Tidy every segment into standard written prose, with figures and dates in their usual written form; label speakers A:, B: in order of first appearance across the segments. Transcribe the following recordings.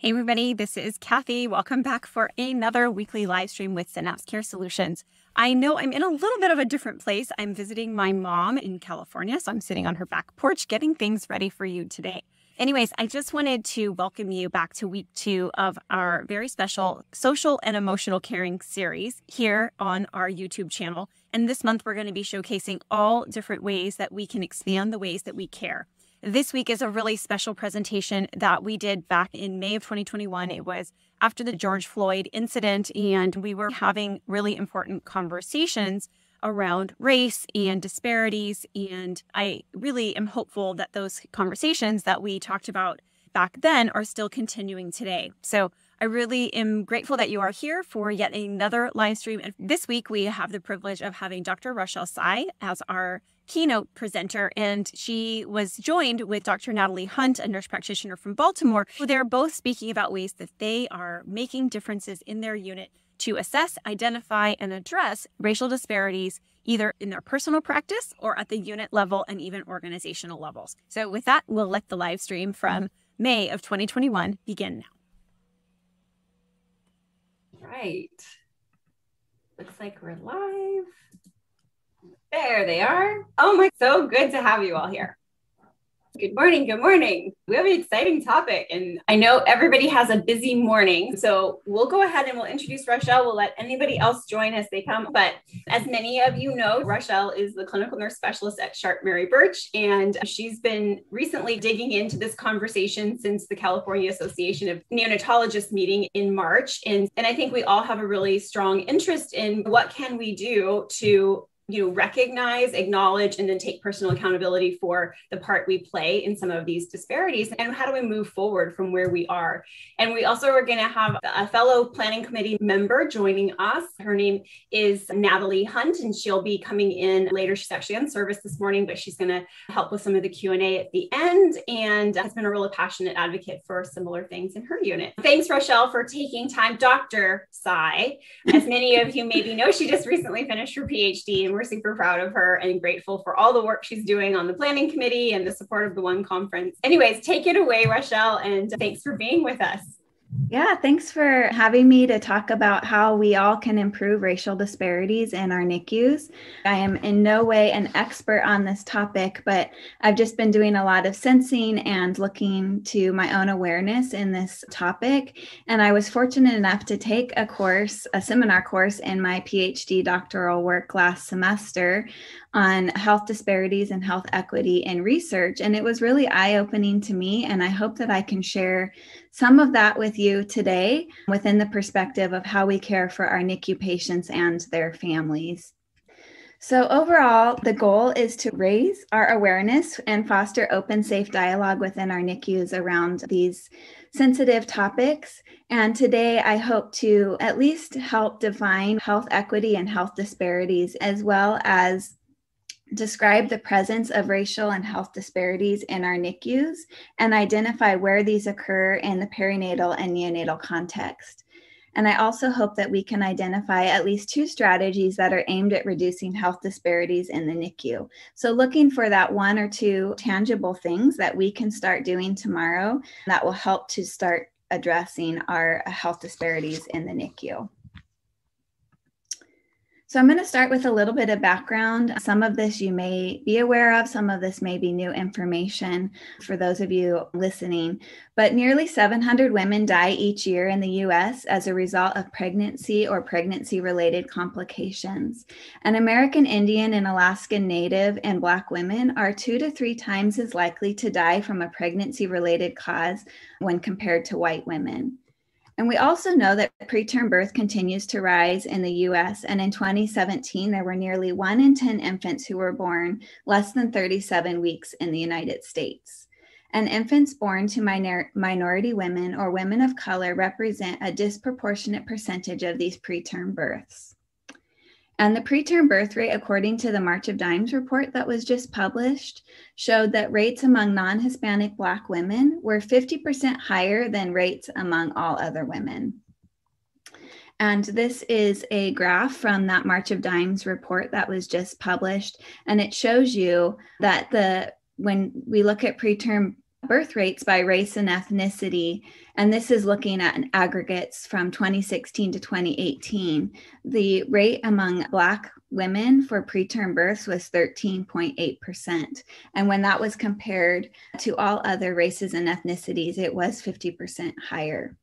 A: Hey everybody, this is Kathy. Welcome back for another weekly live stream with Synapse Care Solutions. I know I'm in a little bit of a different place. I'm visiting my mom in California, so I'm sitting on her back porch getting things ready for you today. Anyways, I just wanted to welcome you back to week 2 of our very special social and emotional caring series here on our YouTube channel. And this month, we're going to be showcasing all different ways that we can expand the ways that we care. This week is a really special presentation that we did back in May of 2021. It was after the George Floyd incident, and we were having really important conversations around race and disparities. And I really am hopeful that those conversations that we talked about back then are still continuing today. So I really am grateful that you are here for yet another live stream. And this week, we have the privilege of having Dr. Rachelle Sey as our keynote presenter, and she was joined with Dr. Natalie Hunt, a nurse practitioner from Baltimore. They're both speaking about ways that they are making differences in their unit to assess, identify, and address racial disparities, either in their personal practice or at the unit level and even organizational levels. So with that, we'll let the live stream from May of 2021 begin now.
B: Right. Looks like we're live. There they are. Oh my, so good to have you all here. Good morning. Good morning. We have an exciting topic, and I know everybody has a busy morning. So we'll go ahead and we'll introduce Rachelle. We'll let anybody else join as they come. But as many of you know, Rachelle is the clinical nurse specialist at Sharp Mary Birch, and she's been recently digging into this conversation since the California Association of Neonatologists meeting in March. And I think we all have a really strong interest in what can we do to recognize, acknowledge, and then take personal accountability for the part we play in some of these disparities. And how do we move forward from where we are? And we also are going to have a fellow planning committee member joining us. Her name is Natalie Hunt, and she'll be coming in later. She's actually on service this morning, but she's going to help with some of the Q&A at the end, and has been a really passionate advocate for similar things in her unit. Thanks, Rachelle, for taking time. Dr. Sey, as many of you maybe know, she just recently finished her PhD, and we're super proud of her and grateful for all the work she's doing on the planning committee and the support of the One Conference. Anyways, take it away, Rachelle, and thanks for being with us.
C: Yeah, thanks for having me to talk about how we all can improve racial disparities in our NICUs. I am in no way an expert on this topic, but I've just been doing a lot of sensing and looking to my own awareness in this topic. And I was fortunate enough to take a seminar course in my PhD doctoral work last semester on health disparities and health equity in research. And it was really eye-opening to me. And I hope that I can share some of that with you today within the perspective of how we care for our NICU patients and their families. So overall, the goal is to raise our awareness and foster open, safe dialogue within our NICUs around these sensitive topics. And today I hope to at least help define health equity and health disparities, as well as describe the presence of racial and health disparities in our NICUs and identify where these occur in the perinatal and neonatal context. And I also hope that we can identify at least 2 strategies that are aimed at reducing health disparities in the NICU. So looking for that 1 or 2 tangible things that we can start doing tomorrow that will help to start addressing our health disparities in the NICU. So I'm going to start with a little bit of background. Some of this you may be aware of, some of this may be new information for those of you listening, but nearly 700 women die each year in the US as a result of pregnancy or pregnancy-related complications. And American Indian and Alaskan Native and Black women are 2 to 3 times as likely to die from a pregnancy-related cause when compared to white women. And we also know that preterm birth continues to rise in the US. And in 2017, there were nearly 1 in 10 infants who were born less than 37 weeks in the United States. And infants born to minority women or women of color represent a disproportionate percentage of these preterm births. And the preterm birth rate, according to the March of Dimes report that was just published, showed that rates among non-Hispanic Black women were 50% higher than rates among all other women. And this is a graph from that March of Dimes report that was just published. And it shows you that when we look at preterm birth rates by race and ethnicity, and this is looking at aggregates from 2016 to 2018, the rate among Black women for preterm births was 13.8%. And when that was compared to all other races and ethnicities, it was 50% higher.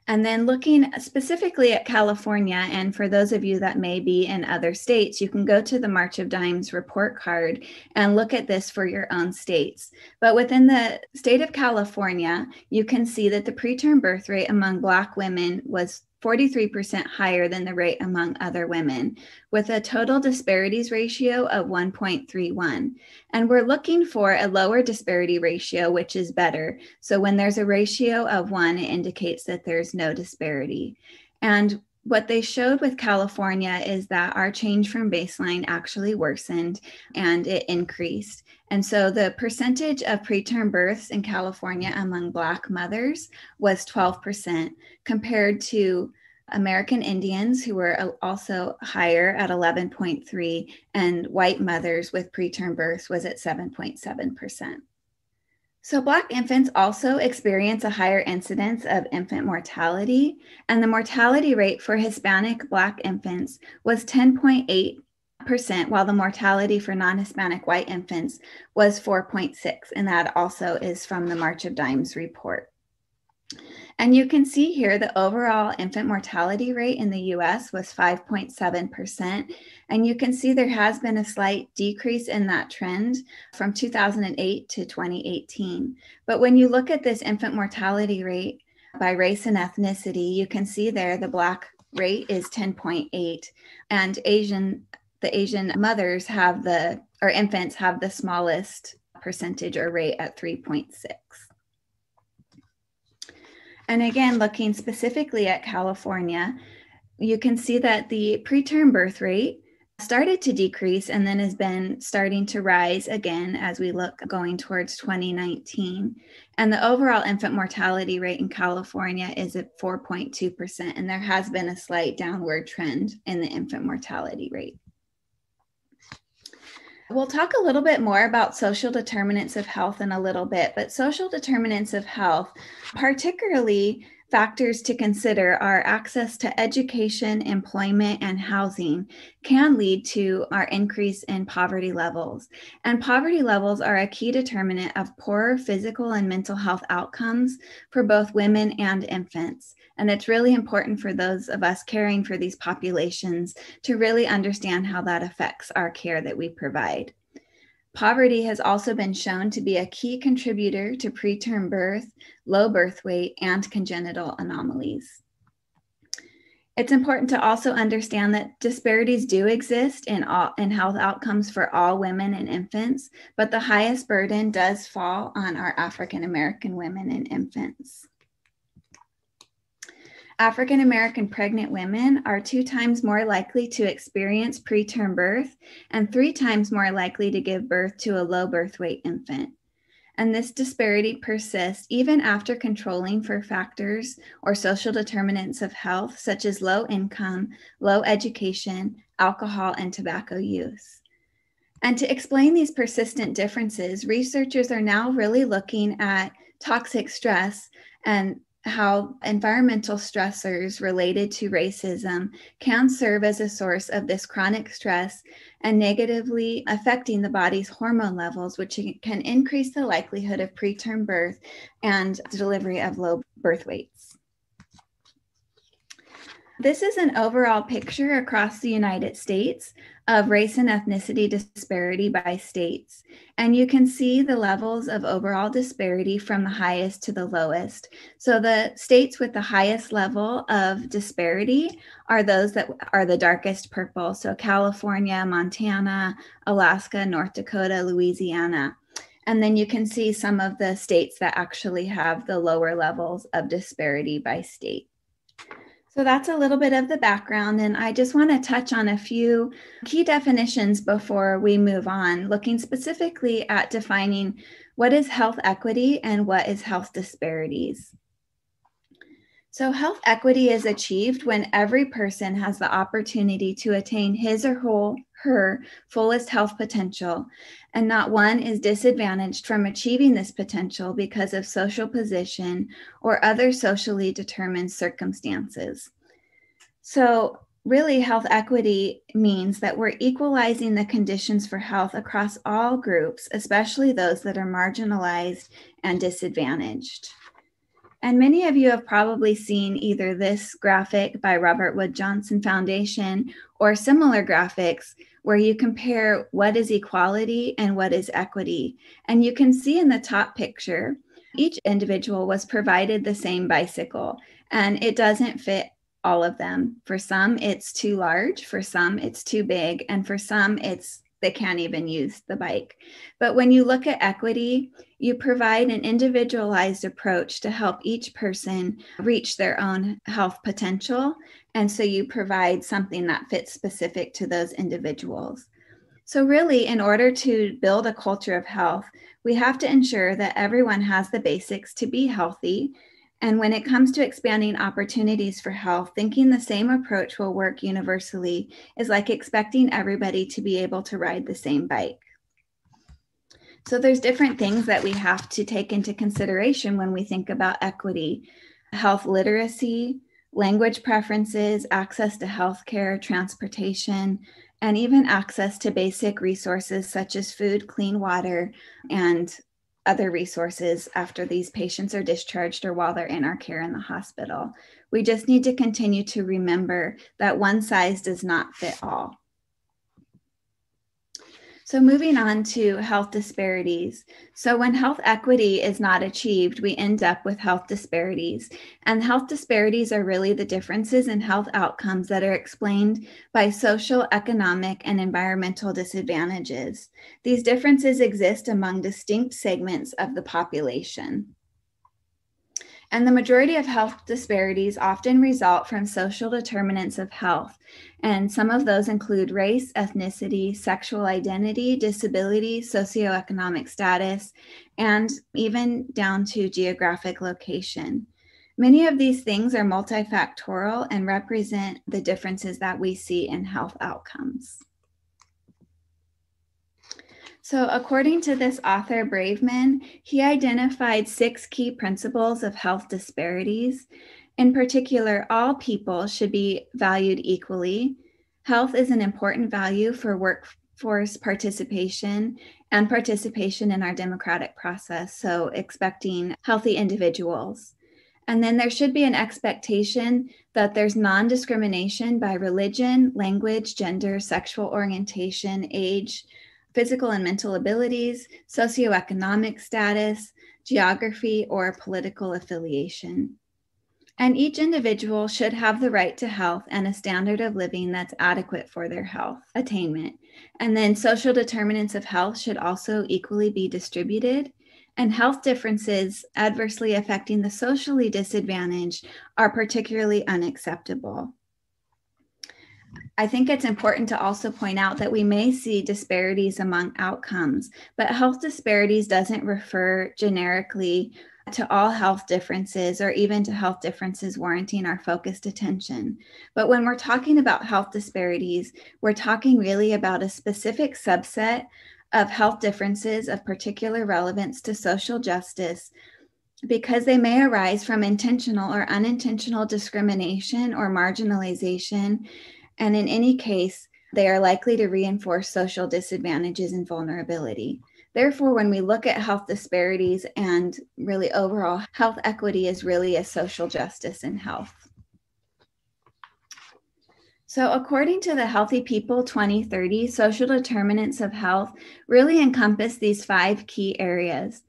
C: And then looking specifically at California, and for those of you that may be in other states, you can go to the March of Dimes report card and look at this for your own states. But within the state of California, you can see that the preterm birth rate among Black women was 43% higher than the rate among other women, with a total disparities ratio of 1.31. And we're looking for a lower disparity ratio, which is better. So when there's a ratio of 1, it indicates that there's no disparity. And what they showed with California is that our change from baseline actually worsened and it increased. And so the percentage of preterm births in California among Black mothers was 12%, compared to American Indians, who were also higher at 11.3%, and white mothers with preterm births was at 7.7%. So Black infants also experience a higher incidence of infant mortality, and the mortality rate for Hispanic Black infants was 10.8%, while the mortality for non-Hispanic white infants was 4.6%, and that also is from the March of Dimes report. And you can see here the overall infant mortality rate in the US was 5.7%. And you can see there has been a slight decrease in that trend from 2008 to 2018. But when you look at this infant mortality rate by race and ethnicity, you can see there the Black rate is 10.8, and the Asian mothers infants have the smallest percentage or rate at 3.6. And again, looking specifically at California, you can see that the preterm birth rate started to decrease and then has been starting to rise again as we look going towards 2019. And the overall infant mortality rate in California is at 4.2%, and there has been a slight downward trend in the infant mortality rate. We'll talk a little bit more about social determinants of health in a little bit, but social determinants of health, particularly factors to consider, are access to education, employment, and housing, can lead to our increase in poverty levels. And poverty levels are a key determinant of poorer physical and mental health outcomes for both women and infants. And it's really important for those of us caring for these populations to really understand how that affects our care that we provide. Poverty has also been shown to be a key contributor to preterm birth, low birth weight, and congenital anomalies. It's important to also understand that disparities do exist in health outcomes for all women and infants, but the highest burden does fall on our African American women and infants. African American pregnant women are 2 times more likely to experience preterm birth and 3 times more likely to give birth to a low birth weight infant. And this disparity persists even after controlling for factors or social determinants of health, such as low income, low education, alcohol, and tobacco use. And to explain these persistent differences, researchers are now really looking at toxic stress and how environmental stressors related to racism can serve as a source of this chronic stress and negatively affecting the body's hormone levels, which can increase the likelihood of preterm birth and delivery of low birth weights. This is an overall picture across the United States of race and ethnicity disparity by states. And you can see the levels of overall disparity from the highest to the lowest. So the states with the highest level of disparity are those that are the darkest purple. So California, Montana, Alaska, North Dakota, Louisiana. And then you can see some of the states that actually have the lower levels of disparity by state. So that's a little bit of the background, and I just want to touch on a few key definitions before we move on, looking specifically at defining what is health equity and what is health disparities. So health equity is achieved when every person has the opportunity to attain his or her fullest health potential, and not one is disadvantaged from achieving this potential because of social position or other socially determined circumstances. So really, health equity means that we're equalizing the conditions for health across all groups, especially those that are marginalized and disadvantaged. And many of you have probably seen either this graphic by Robert Wood Johnson Foundation or similar graphics where you compare what is equality and what is equity. And you can see in the top picture, each individual was provided the same bicycle, and it doesn't fit all of them. For some, it's too large, for some, it's too big, and for some, they can't even use the bike. But when you look at equity, you provide an individualized approach to help each person reach their own health potential. And so you provide something that fits specific to those individuals. So really, in order to build a culture of health, we have to ensure that everyone has the basics to be healthy. And when it comes to expanding opportunities for health, thinking the same approach will work universally is like expecting everybody to be able to ride the same bike. So there's different things that we have to take into consideration when we think about equity: health literacy, language preferences, access to healthcare, transportation, and even access to basic resources such as food, clean water, and other resources after these patients are discharged or while they're in our care in the hospital. We just need to continue to remember that one size does not fit all. So moving on to health disparities. So when health equity is not achieved, we end up with health disparities. And health disparities are really the differences in health outcomes that are explained by social, economic, and environmental disadvantages. These differences exist among distinct segments of the population. And the majority of health disparities often result from social determinants of health. And some of those include race, ethnicity, sexual identity, disability, socioeconomic status, and even down to geographic location. Many of these things are multifactorial and represent the differences that we see in health outcomes. So according to this author, Braveman, he identified 6 key principles of health disparities. In particular, all people should be valued equally. Health is an important value for workforce participation and participation in our democratic process, so expecting healthy individuals. And then there should be an expectation that there's non-discrimination by religion, language, gender, sexual orientation, age, physical and mental abilities, socioeconomic status, geography, or political affiliation. And each individual should have the right to health and a standard of living that's adequate for their health attainment. And then social determinants of health should also equally be distributed. And health differences adversely affecting the socially disadvantaged are particularly unacceptable. I think it's important to also point out that we may see disparities among outcomes, but health disparities doesn't refer generically to all health differences or even to health differences warranting our focused attention. But when we're talking about health disparities, we're talking really about a specific subset of health differences of particular relevance to social justice, because they may arise from intentional or unintentional discrimination or marginalization. And in any case, they are likely to reinforce social disadvantages and vulnerability. Therefore, when we look at health disparities and really overall health equity is really a social justice in health. So according to the Healthy People 2030, social determinants of health really encompass these 5 key areas: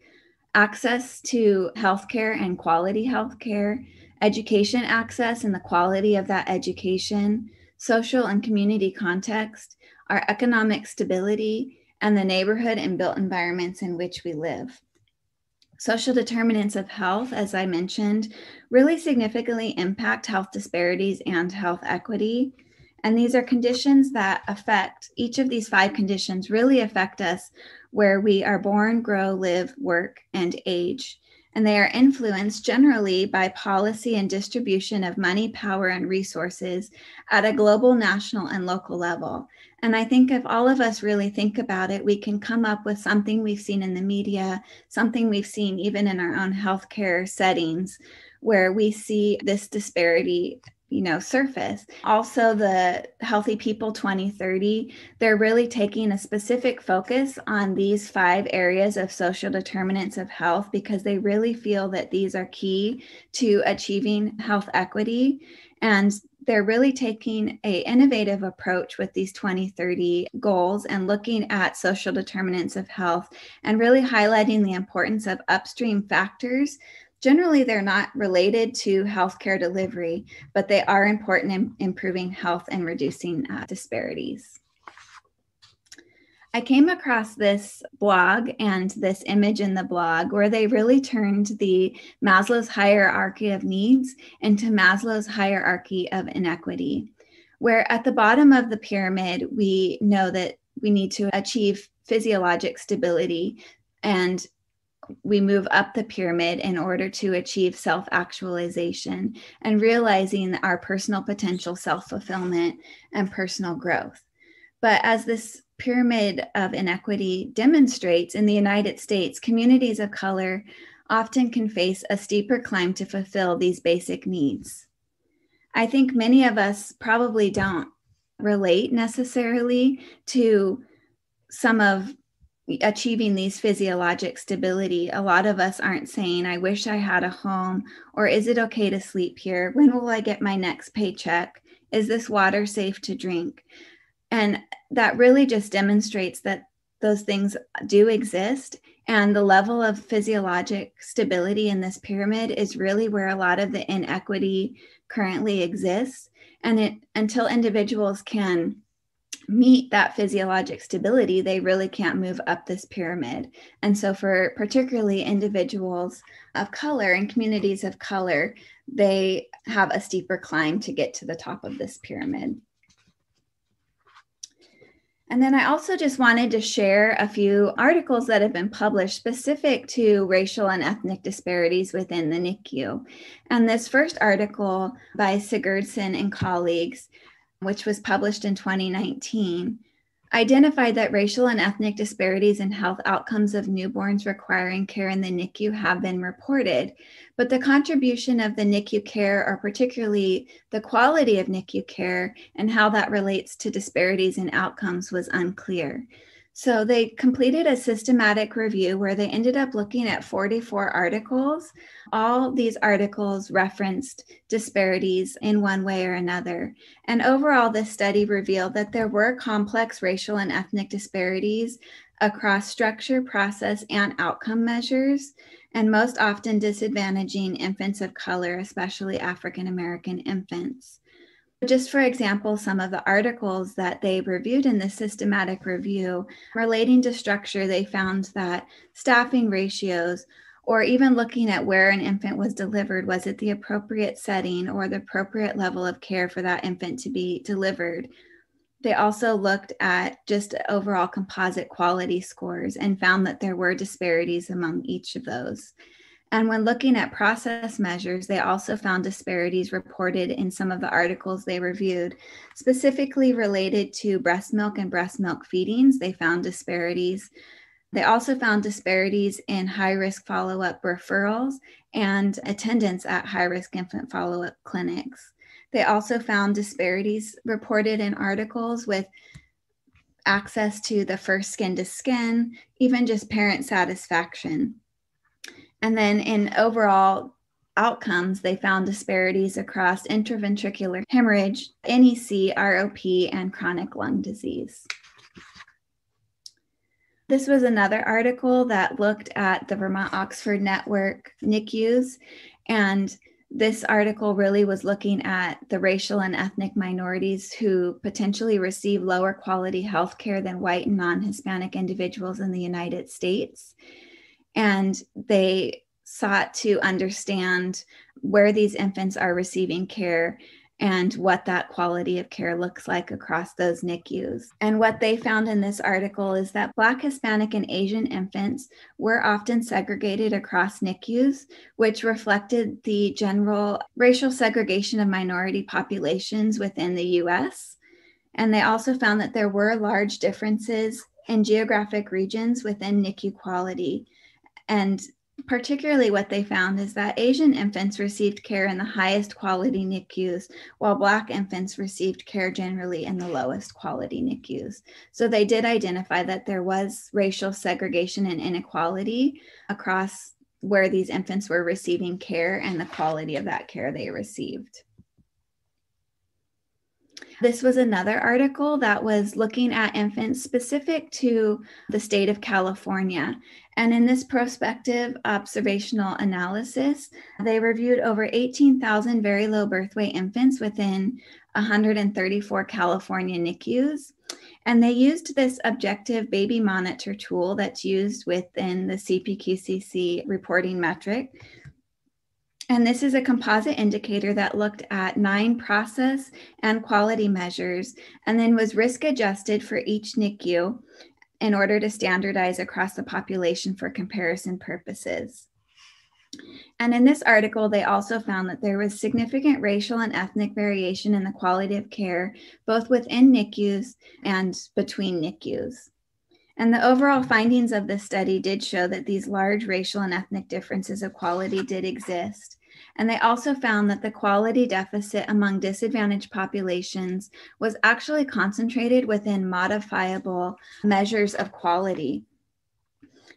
C: access to healthcare and quality healthcare, education access and the quality of that education, social and community context, our economic stability, and the neighborhood and built environments in which we live. Social determinants of health, as I mentioned, really significantly impact health disparities and health equity. And these are conditions that affect, each of these 5 conditions really affect us where we are born, grow, live, work, and age. and they are influenced generally by policy and distribution of money, power, and resources at a global, national, and local level. And I think if all of us really think about it, we can come up with something we've seen in the media, something we've seen even in our own healthcare settings, where we see this disparity surface. Also, the Healthy People 2030, they're really taking a specific focus on these 5 areas of social determinants of health because they really feel that these are key to achieving health equity. And they're really taking an innovative approach with these 2030 goals and looking at social determinants of health and really highlighting the importance of upstream factors. Generally, they're not related to healthcare delivery, but they are important in improving health and reducing disparities. I came across this blog and this image in the blog where they really turned the Maslow's hierarchy of needs into Maslow's hierarchy of inequity, where at the bottom of the pyramid, we know that we need to achieve physiologic stability, and we move up the pyramid in order to achieve self-actualization and realizing our personal potential, self-fulfillment, and personal growth. But as this pyramid of inequity demonstrates, in the United States, communities of color often can face a steeper climb to fulfill these basic needs. I think many of us probably don't relate necessarily to some of achieving these physiologic stability. A lot of us aren't saying, I wish I had a home, or is it okay to sleep here? When will I get my next paycheck? Is this water safe to drink? And that really just demonstrates that those things do exist. And the level of physiologic stability in this pyramid is really where a lot of the inequity currently exists. And until individuals can meet that physiologic stability, they really can't move up this pyramid. And so for particularly individuals of color and communities of color, they have a steeper climb to get to the top of this pyramid. And then I also just wanted to share a few articles that have been published specific to racial and ethnic disparities within the NICU. And this first article by Sigurdsson and colleagues, which was published in 2019, identified that racial and ethnic disparities in health outcomes of newborns requiring care in the NICU have been reported, but the contribution of the NICU care, or particularly the quality of NICU care and how that relates to disparities in outcomes, was unclear. So they completed a systematic review where they ended up looking at 44 articles. All these articles referenced disparities in one way or another. And overall, this study revealed that there were complex racial and ethnic disparities across structure, process, and outcome measures, and most often disadvantaging infants of color, especially African American infants. Just for example, some of the articles that they reviewed in this systematic review relating to structure, they found that staffing ratios, or even looking at where an infant was delivered, was it the appropriate setting or the appropriate level of care for that infant to be delivered. They also looked at just overall composite quality scores and found that there were disparities among each of those. And when looking at process measures, they also found disparities reported in some of the articles they reviewed, specifically related to breast milk and breast milk feedings. They found disparities. They also found disparities in high-risk follow-up referrals and attendance at high-risk infant follow-up clinics. They also found disparities reported in articles with access to the first skin-to-skin, even just parent satisfaction. And then in overall outcomes, they found disparities across intraventricular hemorrhage, NEC, ROP, and chronic lung disease. This was another article that looked at the Vermont-Oxford Network NICUs, and this article really was looking at the racial and ethnic minorities who potentially receive lower quality health care than white and non-Hispanic individuals in the United States. And they sought to understand where these infants are receiving care and what that quality of care looks like across those NICUs. And what they found in this article is that Black, Hispanic, and Asian infants were often segregated across NICUs, which reflected the general racial segregation of minority populations within the US. And they also found that there were large differences in geographic regions within NICU quality. And particularly what they found is that Asian infants received care in the highest quality NICUs, while Black infants received care generally in the lowest quality NICUs. So they did identify that there was racial segregation and inequality across where these infants were receiving care and the quality of that care they received. This was another article that was looking at infants specific to the state of California. And in this prospective observational analysis, they reviewed over 18,000 very low birth weight infants within 134 California NICUs. And they used this objective baby monitor tool that's used within the CPQCC reporting metric. And this is a composite indicator that looked at 9 process and quality measures and then was risk adjusted for each NICU in order to standardize across the population for comparison purposes. And in this article, they also found that there was significant racial and ethnic variation in the quality of care, both within NICUs and between NICUs. And the overall findings of this study did show that these large racial and ethnic differences of quality did exist. And they also found that the quality deficit among disadvantaged populations was actually concentrated within modifiable measures of quality.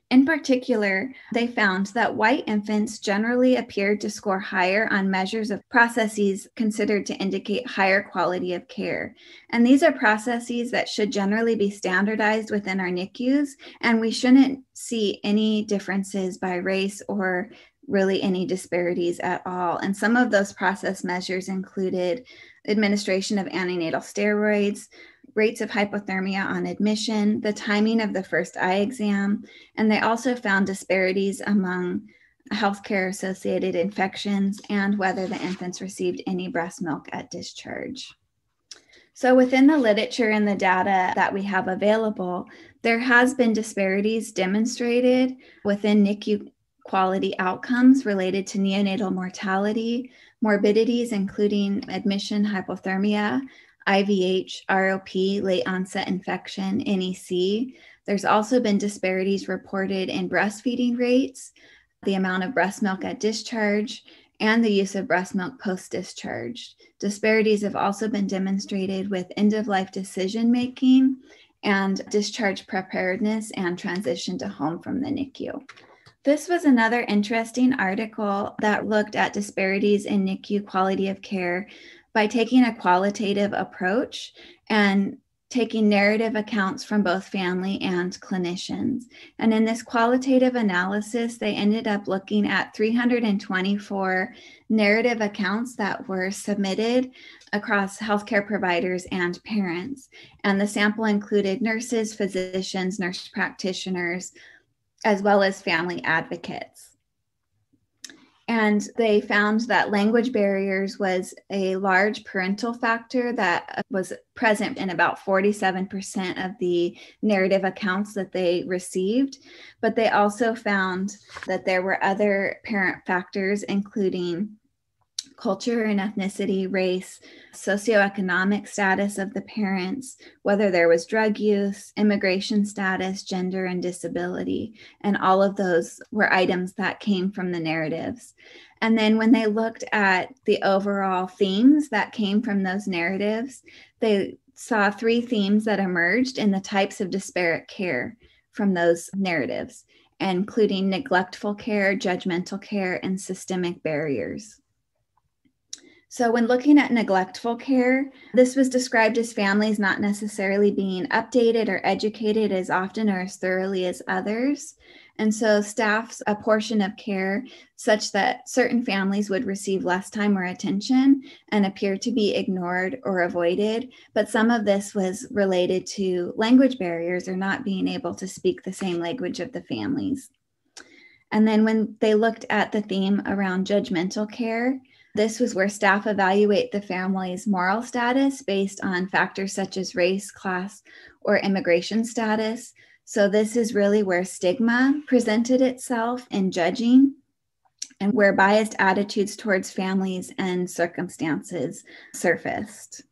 C: In particular, they found that white infants generally appeared to score higher on measures of processes considered to indicate higher quality of care. And these are processes that should generally be standardized within our NICUs, and we shouldn't see any differences by race or really any disparities at all. And some of those process measures included administration of antenatal steroids, rates of hypothermia on admission, the timing of the first eye exam, and they also found disparities among healthcare-associated infections and whether the infants received any breast milk at discharge. So within the literature and the data that we have available, there has been disparities demonstrated within NICU quality outcomes related to neonatal mortality, morbidities, including admission, hypothermia, IVH, ROP, late onset infection, NEC. There's also been disparities reported in breastfeeding rates, the amount of breast milk at discharge, and the use of breast milk post-discharge. Disparities have also been demonstrated with end-of-life decision-making and discharge preparedness and transition to home from the NICU. This was another interesting article that looked at disparities in NICU quality of care by taking a qualitative approach and taking narrative accounts from both family and clinicians. And in this qualitative analysis, they ended up looking at 324 narrative accounts that were submitted across healthcare providers and parents. And the sample included nurses, physicians, nurse practitioners, as well as family advocates. And they found that language barriers was a large parental factor that was present in about 47% of the narrative accounts that they received. But they also found that there were other parent factors, including culture and ethnicity, race, socioeconomic status of the parents, whether there was drug use, immigration status, gender, and disability. And all of those were items that came from the narratives. And then when they looked at the overall themes that came from those narratives, they saw 3 themes that emerged in the types of disparate care from those narratives, including neglectful care, judgmental care, and systemic barriers. So when looking at neglectful care, this was described as families not necessarily being updated or educated as often or as thoroughly as others. And so staff's a portion of care such that certain families would receive less time or attention and appear to be ignored or avoided. But some of this was related to language barriers or not being able to speak the same language of the families. And then when they looked at the theme around judgmental care, This was where staff evaluate the family's moral status based on factors such as race, class, or immigration status. So this is really where stigma presented itself in judging and where biased attitudes towards families and circumstances surfaced.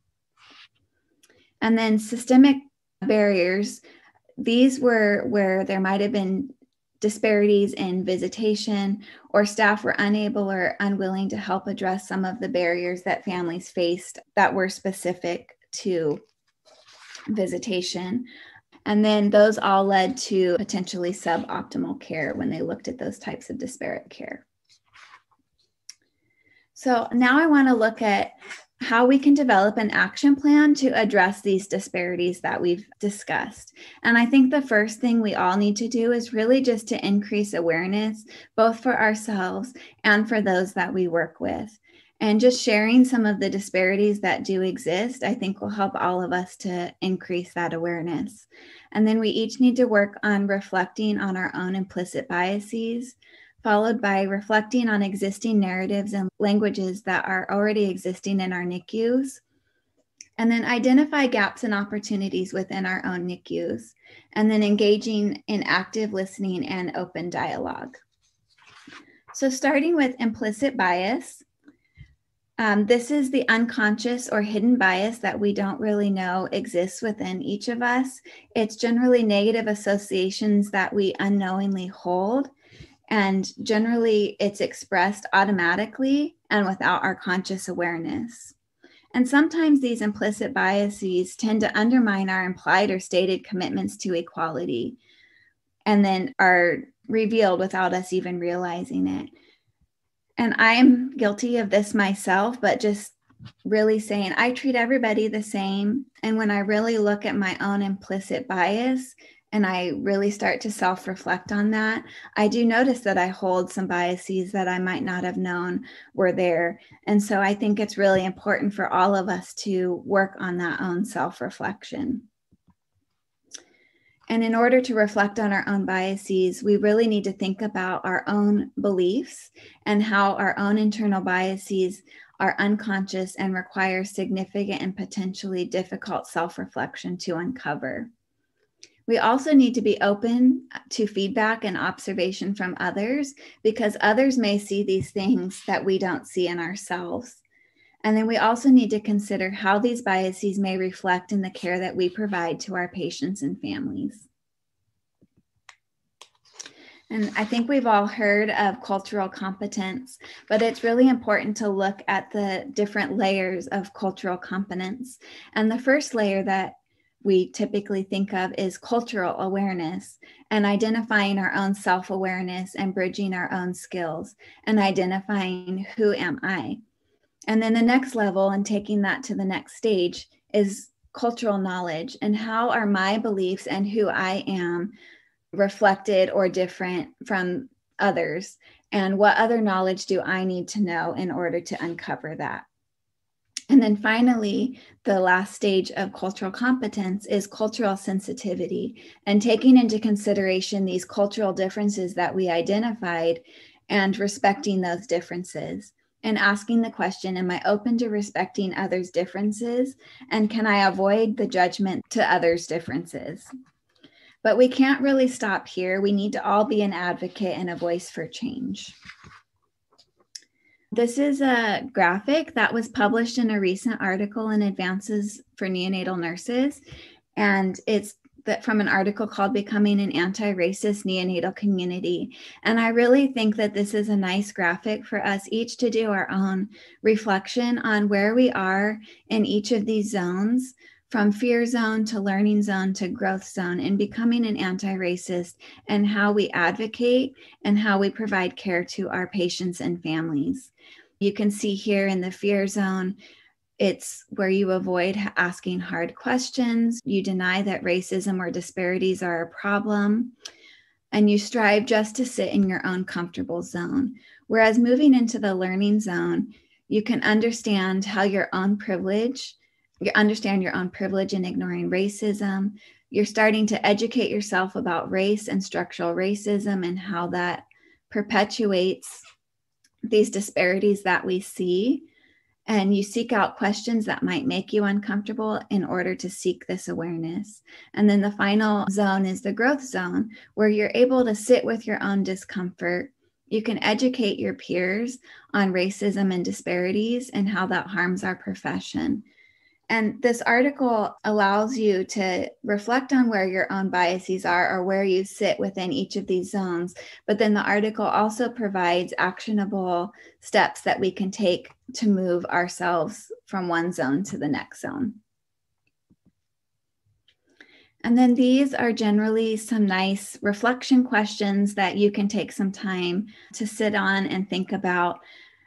C: And then systemic barriers, these were where there might have been disparities in visitation, or staff were unable or unwilling to help address some of the barriers that families faced that were specific to visitation. And then those all led to potentially suboptimal care when they looked at those types of disparate care. So now I want to look at how we can develop an action plan to address these disparities that we've discussed. And I think the first thing we all need to do is really just to increase awareness, both for ourselves and for those that we work with. And just sharing some of the disparities that do exist, I think will help all of us to increase that awareness. And then we each need to work on reflecting on our own implicit biases, followed by reflecting on existing narratives and languages that are already existing in our NICUs, and then identify gaps and opportunities within our own NICUs, and then engaging in active listening and open dialogue. So starting with implicit bias, this is the unconscious or hidden bias that we don't really know exists within each of us. It's generally negative associations that we unknowingly hold. And generally, it's expressed automatically and without our conscious awareness. And sometimes these implicit biases tend to undermine our implied or stated commitments to equality, and then are revealed without us even realizing it. And I'm guilty of this myself, but just really saying I treat everybody the same. And when I really look at my own implicit bias, and I really start to self-reflect on that, I do notice that I hold some biases that I might not have known were there. And so I think it's really important for all of us to work on that own self-reflection. And in order to reflect on our own biases, we really need to think about our own beliefs and how our own internal biases are unconscious and require significant and potentially difficult self-reflection to uncover. We also need to be open to feedback and observation from others, because others may see these things that we don't see in ourselves. And then we also need to consider how these biases may reflect in the care that we provide to our patients and families. And I think we've all heard of cultural competence, but it's really important to look at the different layers of cultural competence. And the first layer that we typically think of is cultural awareness, and identifying our own self-awareness and bridging our own skills and identifying who am I. And then the next level, and taking that to the next stage, is cultural knowledge, and how are my beliefs and who I am reflected or different from others, and what other knowledge do I need to know in order to uncover that. And then finally, the last stage of cultural competence is cultural sensitivity, and taking into consideration these cultural differences that we identified and respecting those differences, and asking the question, am I open to respecting others' differences? And can I avoid the judgment to others' differences? But we can't really stop here. We need to all be an advocate and a voice for change. This is a graphic that was published in a recent article in Advances for Neonatal Nurses, and it's from an article called Becoming an Anti-Racist Neonatal Community. And I really think that this is a nice graphic for us each to do our own reflection on where we are in each of these zones, from fear zone to learning zone to growth zone, and becoming an anti-racist, and how we advocate and how we provide care to our patients and families. You can see here in the fear zone, it's where you avoid asking hard questions, you deny that racism or disparities are a problem, and you strive just to sit in your own comfortable zone. Whereas moving into the learning zone, you can understand how you understand your own privilege in ignoring racism. You're starting to educate yourself about race and structural racism and how that perpetuates these disparities that we see, and you seek out questions that might make you uncomfortable in order to seek this awareness. And then the final zone is the growth zone, where you're able to sit with your own discomfort. You can educate your peers on racism and disparities and how that harms our profession. And this article allows you to reflect on where your own biases are or where you sit within each of these zones. But then the article also provides actionable steps that we can take to move ourselves from one zone to the next zone. And then these are generally some nice reflection questions that you can take some time to sit on and think about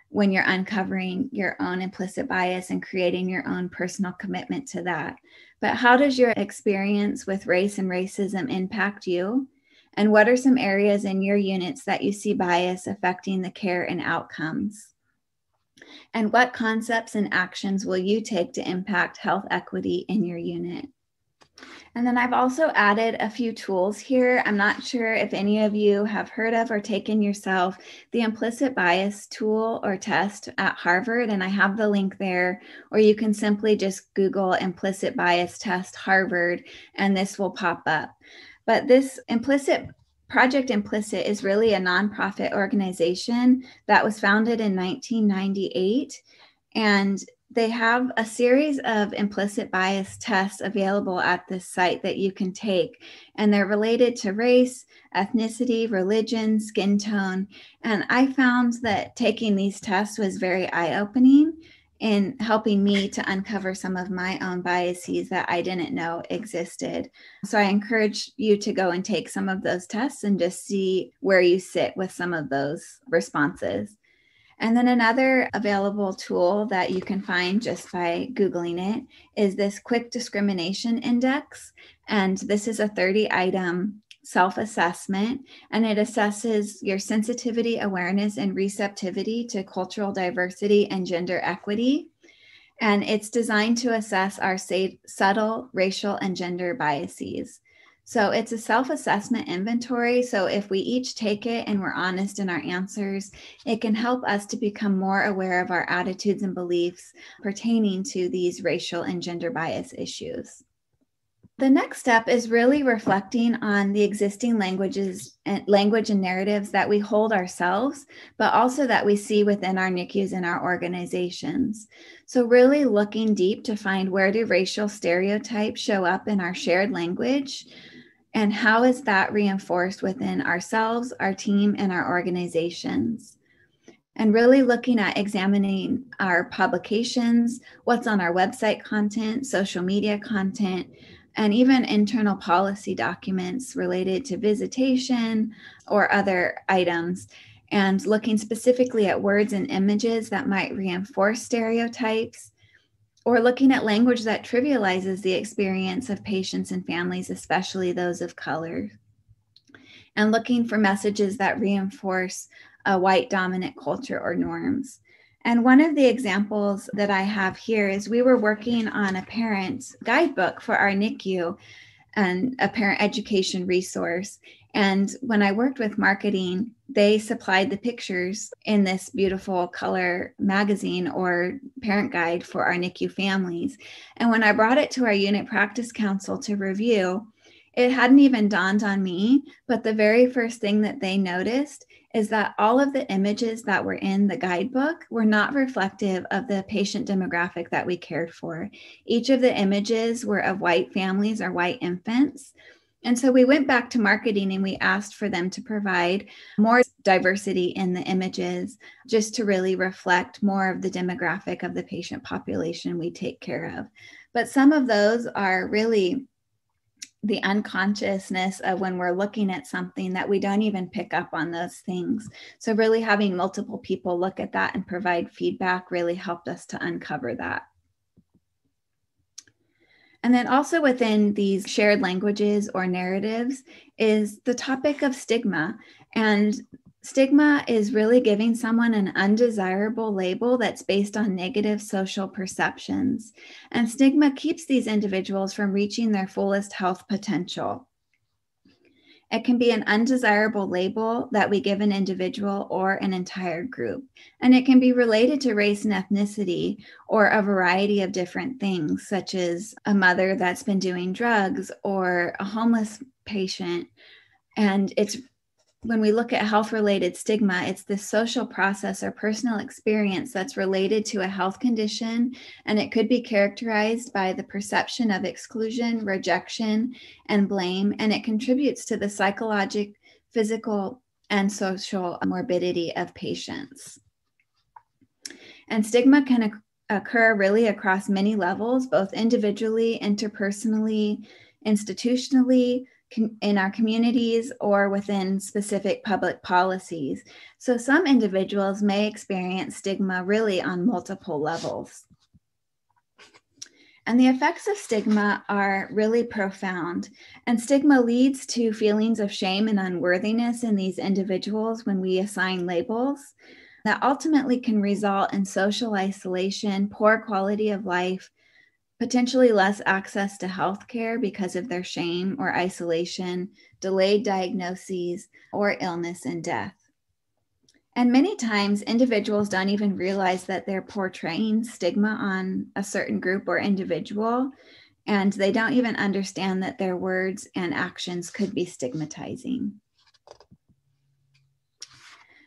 C: when you're uncovering your own implicit bias and creating your own personal commitment to that. But how does your experience with race and racism impact you? And what are some areas in your units that you see bias affecting the care and outcomes? And what concepts and actions will you take to impact health equity in your unit? And then I've also added a few tools here. I'm not sure if any of you have heard of or taken yourself the implicit bias tool or test at Harvard, and I have the link there, or you can simply just Google implicit bias test Harvard, and this will pop up. But this Project Implicit is really a nonprofit organization that was founded in 1998, and they have a series of implicit bias tests available at this site that you can take, and they're related to race, ethnicity, religion, skin tone. And I found that taking these tests was very eye-opening in helping me to uncover some of my own biases that I didn't know existed. So I encourage you to go and take some of those tests and just see where you sit with some of those responses. And then another available tool that you can find just by Googling it is this Quick Discrimination Index. And this is a 30-item self-assessment, and it assesses your sensitivity, awareness, and receptivity to cultural diversity and gender equity. And it's designed to assess our subtle racial and gender biases. So it's a self-assessment inventory. So if we each take it and we're honest in our answers, it can help us to become more aware of our attitudes and beliefs pertaining to these racial and gender bias issues. The next step is really reflecting on the existing language and narratives that we hold ourselves, but also that we see within our NICUs and our organizations. So really looking deep to find, where do racial stereotypes show up in our shared language? And how is that reinforced within ourselves, our team, and our organizations? And really looking at examining our publications, what's on our website content, social media content, and even internal policy documents related to visitation or other items, and looking specifically at words and images that might reinforce stereotypes, or looking at language that trivializes the experience of patients and families, especially those of color, and looking for messages that reinforce a white dominant culture or norms. And one of the examples that I have here is we were working on a parent guidebook for our NICU and a parent education resource. And when I worked with marketing, they supplied the pictures in this beautiful color magazine or parent guide for our NICU families. And when I brought it to our unit practice council to review, it hadn't even dawned on me, but the very first thing that they noticed is that all of the images that were in the guidebook were not reflective of the patient demographic that we cared for. Each of the images were of white families or white infants. And so we went back to marketing and we asked for them to provide more diversity in the images, just to really reflect more of the demographic of the patient population we take care of. But some of those are really the unconsciousness of when we're looking at something that we don't even pick up on those things. So really having multiple people look at that and provide feedback really helped us to uncover that. And then also within these shared languages or narratives is the topic of stigma. And stigma is really giving someone an undesirable label that's based on negative social perceptions. And stigma keeps these individuals from reaching their fullest health potential. It can be an undesirable label that we give an individual or an entire group. And it can be related to race and ethnicity or a variety of different things, such as a mother that's been doing drugs or a homeless patient. And it's when we look at health-related stigma, it's the social process or personal experience that's related to a health condition, and it could be characterized by the perception of exclusion, rejection, and blame, and it contributes to the psychological, physical, and social morbidity of patients. And stigma can occur really across many levels, both individually, interpersonally, institutionally, in our communities, or within specific public policies. So some individuals may experience stigma really on multiple levels. And the effects of stigma are really profound. And stigma leads to feelings of shame and unworthiness in these individuals when we assign labels that ultimately can result in social isolation, poor quality of life, potentially less access to healthcare because of their shame or isolation, delayed diagnoses, or illness and death. And many times individuals don't even realize that they're portraying stigma on a certain group or individual, and they don't even understand that their words and actions could be stigmatizing.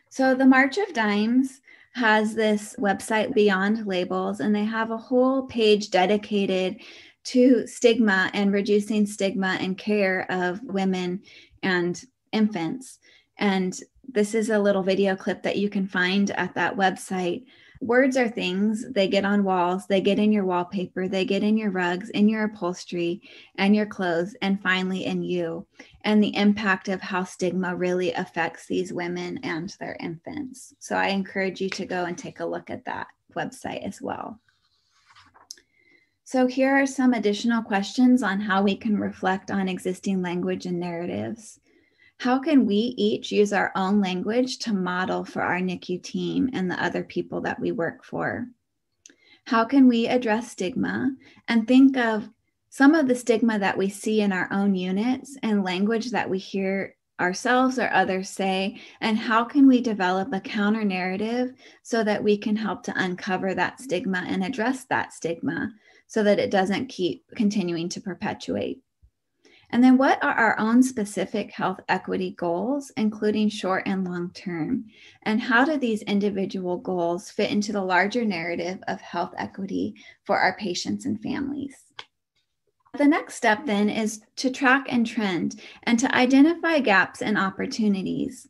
C: So the March of Dimes has this website, Beyond Labels, and they have a whole page dedicated to stigma and reducing stigma and care of women and infants. And this is a little video clip that you can find at that website. Words are things, they get on walls, they get in your wallpaper, they get in your rugs, in your upholstery, and your clothes, and finally in you. And the impact of how stigma really affects these women and their infants. So I encourage you to go and take a look at that website as well. So here are some additional questions on how we can reflect on existing language and narratives. How can we each use our own language to model for our NICU team and the other people that we work for? How can we address stigma and think of some of the stigma that we see in our own units and language that we hear ourselves or others say, and how can we develop a counter narrative so that we can help to uncover that stigma and address that stigma so that it doesn't keep continuing to perpetuate? And then what are our own specific health equity goals, including short and long term? And how do these individual goals fit into the larger narrative of health equity for our patients and families? The next step then is to track and trend and to identify gaps and opportunities.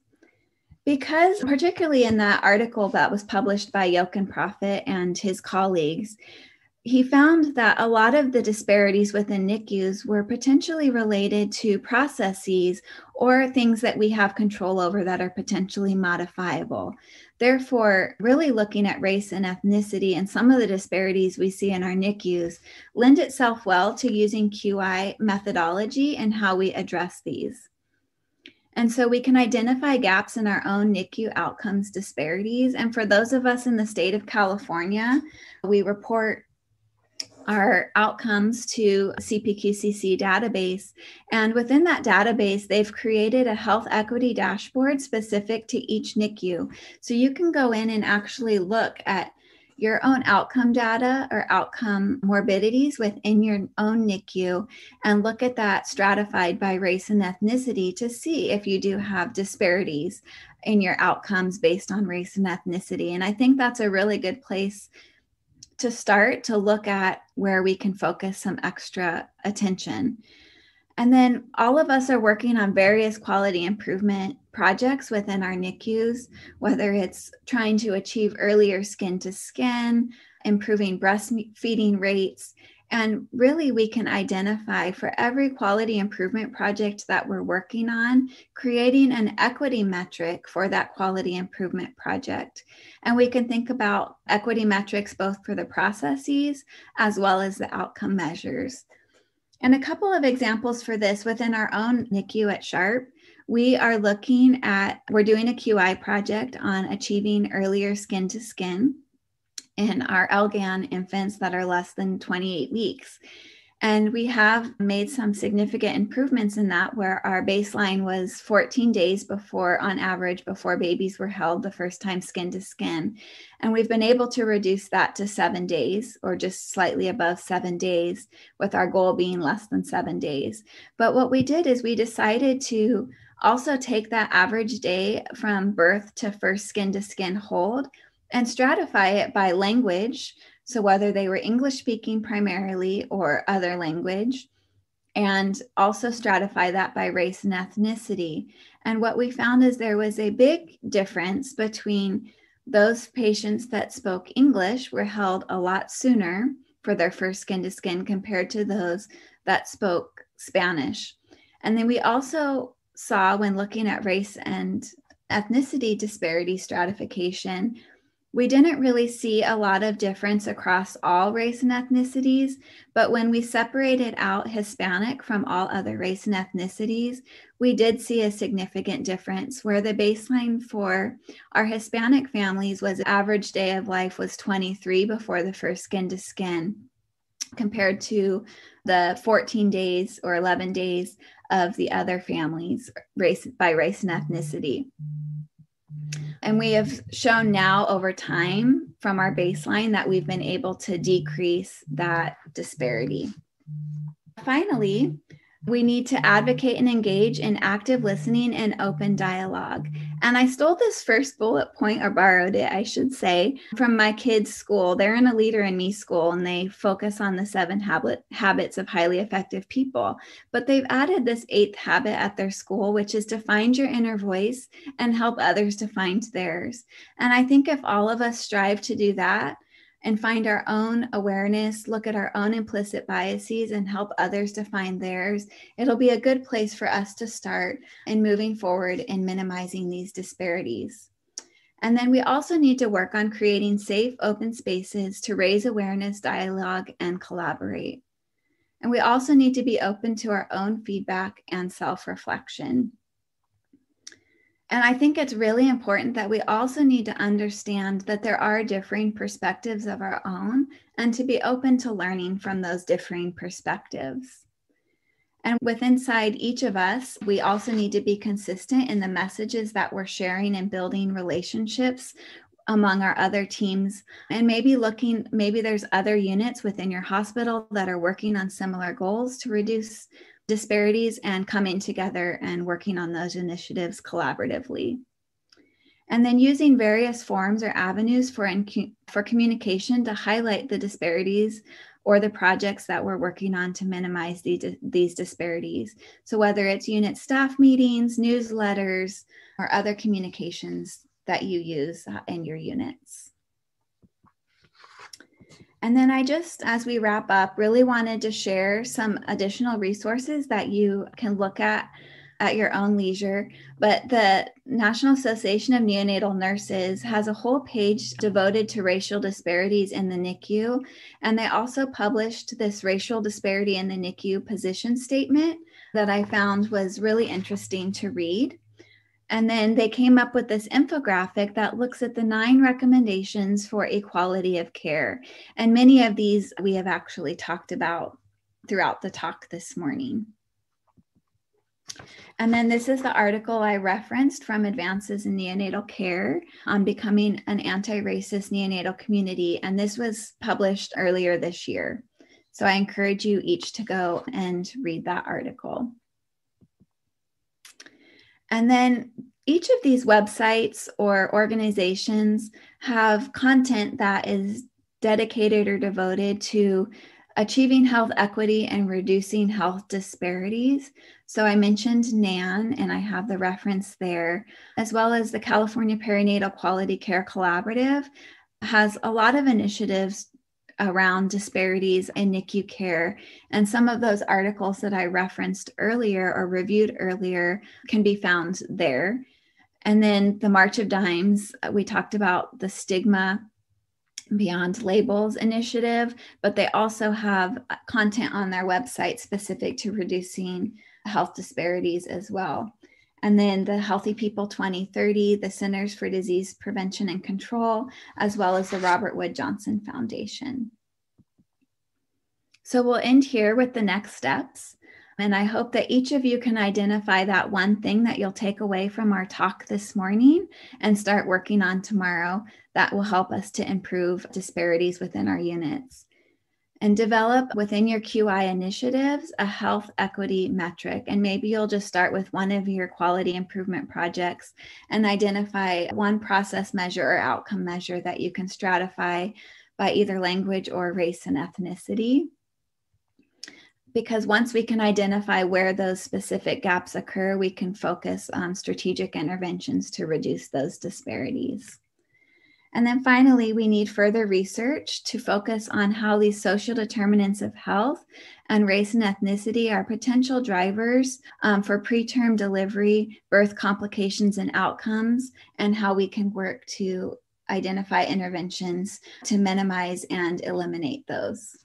C: Because particularly in that article that was published by Jochen Profit and his colleagues, he found that a lot of the disparities within NICUs were potentially related to processes or things that we have control over that are potentially modifiable. Therefore, really looking at race and ethnicity and some of the disparities we see in our NICUs lend itself well to using QI methodology and how we address these. And so we can identify gaps in our own NICU outcomes disparities. And for those of us in the state of California, we report our outcomes to CPQCC database. And within that database, they've created a health equity dashboard specific to each NICU. So you can go in and actually look at your own outcome data or outcome morbidities within your own NICU and look at that stratified by race and ethnicity to see if you do have disparities in your outcomes based on race and ethnicity. And I think that's a really good place to start to look at where we can focus some extra attention. And then all of us are working on various quality improvement projects within our NICUs, whether it's trying to achieve earlier skin to skin, improving breastfeeding rates. And really we can identify for every quality improvement project that we're working on, creating an equity metric for that quality improvement project. And we can think about equity metrics both for the processes as well as the outcome measures. And a couple of examples for this within our own NICU at Sharp, we're doing a QI project on achieving earlier skin to skin in our LGAN infants that are less than 28 weeks. And we have made some significant improvements in that, where our baseline was 14 days before, on average, before babies were held the first time skin to skin. And we've been able to reduce that to 7 days, or just slightly above 7 days, with our goal being less than 7 days. But what we did is we decided to also take that average day from birth to first skin to skin hold and stratify it by language. So whether they were English speaking primarily or other language, and also stratify that by race and ethnicity. And what we found is there was a big difference between those patients that spoke English were held a lot sooner for their first skin to skin compared to those that spoke Spanish. And then we also saw, when looking at race and ethnicity disparity stratification, we didn't really see a lot of difference across all race and ethnicities, but when we separated out Hispanic from all other race and ethnicities, we did see a significant difference, where the baseline for our Hispanic families was average day of life was 23 before the first skin to skin, compared to the 14 days or 11 days of the other families by race and ethnicity. And we have shown now over time from our baseline that we've been able to decrease that disparity. Finally, we need to advocate and engage in active listening and open dialogue. And I stole this first bullet point, or borrowed it, I should say, from my kids' school. They're in a Leader in Me school, and they focus on the 7 habits of highly effective people. But they've added this 8th habit at their school, which is to find your inner voice and help others to find theirs. And I think if all of us strive to do that, and find our own awareness, look at our own implicit biases, and help others to find theirs, it'll be a good place for us to start in moving forward in minimizing these disparities. And then we also need to work on creating safe, open spaces to raise awareness, dialogue, and collaborate. And we also need to be open to our own feedback and self-reflection. And I think it's really important that we also need to understand that there are differing perspectives of our own, and to be open to learning from those differing perspectives. And inside each of us, we also need to be consistent in the messages that we're sharing and building relationships among our other teams. And maybe there's other units within your hospital that are working on similar goals to reduce disparities, and coming together and working on those initiatives collaboratively. And then using various forms or avenues for communication to highlight the disparities or the projects that we're working on to minimize these disparities. So whether it's unit staff meetings, newsletters, or other communications that you use in your units. And then I just, as we wrap up, really wanted to share some additional resources that you can look at your own leisure. But the National Association of Neonatal Nurses has a whole page devoted to racial disparities in the NICU. And they also published this racial disparity in the NICU position statement that I found was really interesting to read. And then they came up with this infographic that looks at the 9 recommendations for equality of care. And many of these we have actually talked about throughout the talk this morning. And then this is the article I referenced from Advances in Neonatal Care on Becoming an Anti-Racist Neonatal Community. And this was published earlier this year. So I encourage you each to go and read that article. And then each of these websites or organizations have content that is dedicated or devoted to achieving health equity and reducing health disparities. So I mentioned NAN, and I have the reference there, as well as the California Perinatal Quality Care Collaborative has a lot of initiatives around disparities in NICU care. And some of those articles that I referenced earlier or reviewed earlier can be found there. And then the March of Dimes, we talked about the Stigma Beyond Labels initiative, but they also have content on their website specific to reducing health disparities as well. And then the Healthy People 2030, the Centers for Disease Prevention and Control, as well as the Robert Wood Johnson Foundation. So we'll end here with the next steps. And I hope that each of you can identify that one thing that you'll take away from our talk this morning and start working on tomorrow that will help us to improve disparities within our units. And develop within your QI initiatives a health equity metric. And maybe you'll just start with one of your quality improvement projects and identify one process measure or outcome measure that you can stratify by either language or race and ethnicity. Because once we can identify where those specific gaps occur, we can focus on strategic interventions to reduce those disparities. And then finally, we need further research to focus on how these social determinants of health and race and ethnicity are potential drivers for preterm delivery, birth complications and outcomes, and how we can work to identify interventions to minimize and eliminate those.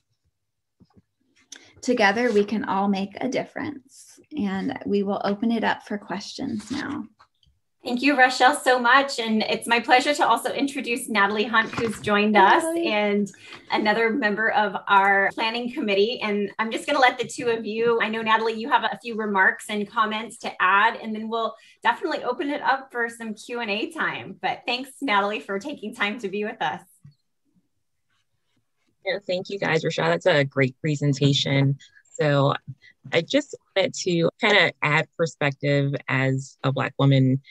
C: Together, we can all make a difference. And we will open it up for questions now.
B: Thank you, Rachelle, so much. And it's my pleasure to also introduce Natalie Hunt, who's joined us, and another member of our planning committee. And I'm just going to let the two of you, I know, Natalie, you have a few remarks and comments to add, and then we'll definitely open it up for some Q&A time. But thanks, Natalie, for taking time to be with us.
D: Yeah, thank you guys, Rachelle. That's a great presentation. So I just wanted to kind of add perspective as a Black woman,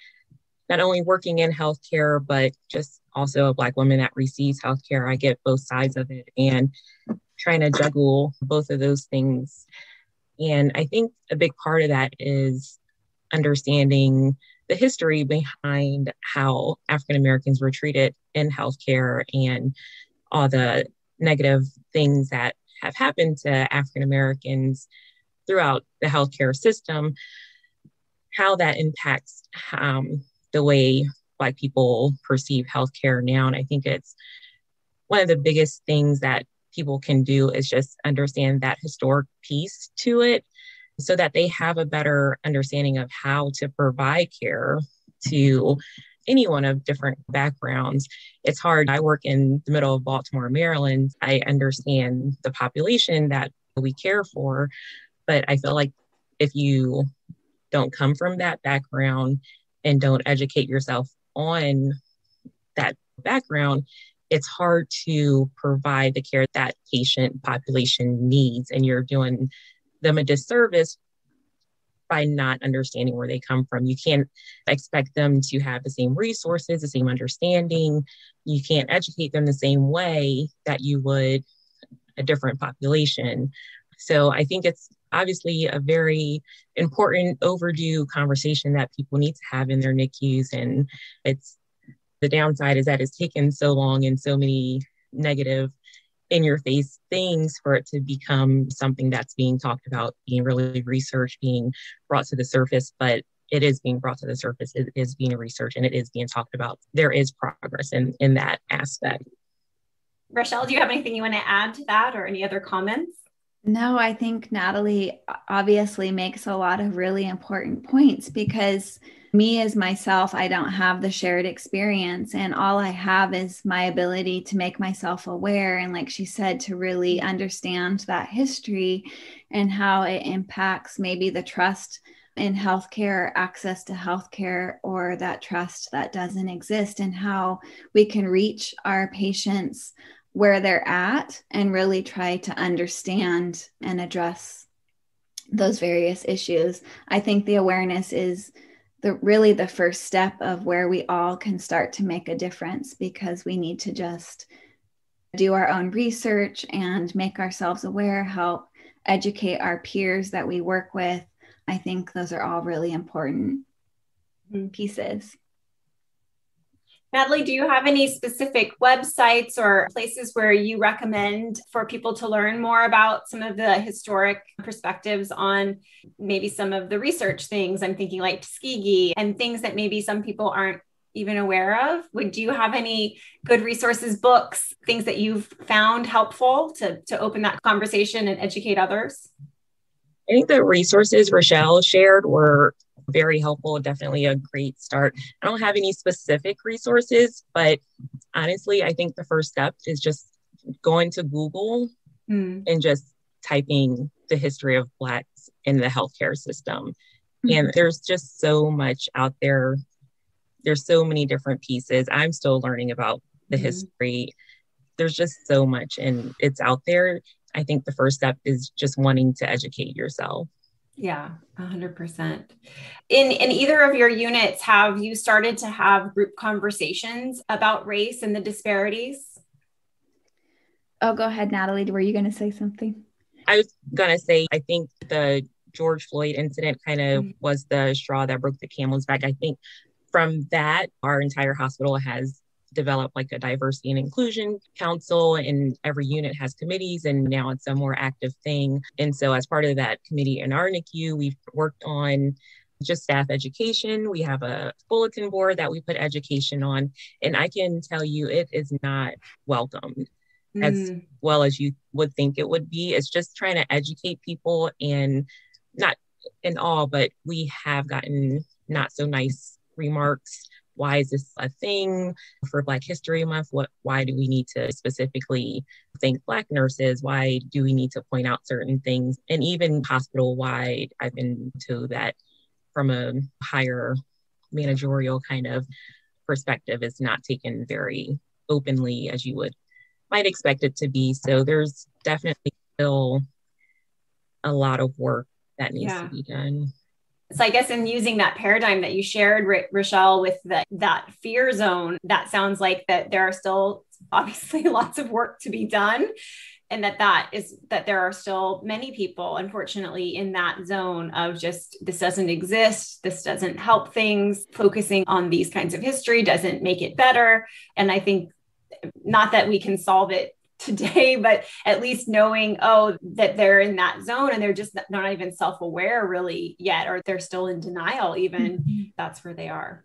D: not only working in healthcare, but just also a Black woman that receives healthcare. I get both sides of it and trying to juggle both of those things. And I think a big part of that is understanding the history behind how African Americans were treated in healthcare and all the negative things that have happened to African Americans throughout the healthcare system, how that impacts the way Black people perceive healthcare now. And I think it's one of the biggest things that people can do is just understand that historic piece to it so that they have a better understanding of how to provide care to anyone of different backgrounds. It's hard. I work in the middle of Baltimore, Maryland. I understand the population that we care for, but I feel like if you don't come from that background and don't educate yourself on that background, it's hard to provide the care that patient population needs. And you're doing them a disservice by not understanding where they come from. You can't expect them to have the same resources, the same understanding. You can't educate them the same way that you would a different population. So I think it's obviously a very important overdue conversation that people need to have in their NICUs. And it's the downside is that it's taken so long and so many negative in your face things for it to become something that's being talked about, being really researched, being brought to the surface, but it is being brought to the surface, it is being researched, and it is being talked about. There is progress in that aspect.
B: Rachelle, do you have anything you want to add to that or any other comments?
C: No, I think Natalie obviously makes a lot of really important points because me as myself, I don't have the shared experience, and all I have is my ability to make myself aware. And like she said, to really understand that history and how it impacts maybe the trust in healthcare, access to healthcare, or that trust that doesn't exist, and how we can reach our patients where they're at and really try to understand and address those various issues. I think the awareness is really the first step of where we all can start to make a difference, because we need to just do our own research and make ourselves aware, help educate our peers that we work with. I think those are all really important pieces.
B: Natalie, do you have any specific websites or places where you recommend for people to learn more about some of the historic perspectives on maybe some of the research things? I'm thinking like Tuskegee and things that maybe some people aren't even aware of. Do you have any good resources, books, things that you've found helpful to open that conversation and educate others?
D: I think the resources Rachelle shared were very helpful. Definitely a great start. I don't have any specific resources, but honestly, I think the first step is just going to Google and just typing the history of Blacks in the healthcare system.
C: Mhm.
D: And there's just so much out there. There's so many different pieces. I'm still learning about the history. There's just so much, and it's out there. I think the first step is just wanting to educate yourself.
B: Yeah, 100%. In either of your units, have you started to have group conversations about race and the disparities?
C: Oh, go ahead, Natalie. Were you going to say something?
D: I was going to say, I think the George Floyd incident kind of was the straw that broke the camel's back. I think from that, our entire hospital has developed like a diversity and inclusion council, and every unit has committees, and now it's a more active thing. And so as part of that committee in our NICU, we've worked on just staff education. We have a bulletin board that we put education on, and I can tell you it is not welcomed as well as you would think it would be. It's just trying to educate people, and not in all, but we have gotten not so nice remarks. Why is this a thing for Black History Month? Why do we need to specifically thank Black nurses? Why do we need to point out certain things? And even hospital-wide, I've been told that from a higher managerial kind of perspective is not taken very openly as you might expect it to be. So there's definitely still a lot of work that needs to be done.
B: So I guess in using that paradigm that you shared, Rachelle, with that fear zone, that sounds like that there are still obviously lots of work to be done. And that there are still many people, unfortunately, in that zone of just, this doesn't exist. This doesn't help things. Focusing on these kinds of history doesn't make it better. And I think not that we can solve it today, but at least knowing, that they're in that zone and they're just not even self-aware really yet, or they're still in denial, even that's where they are.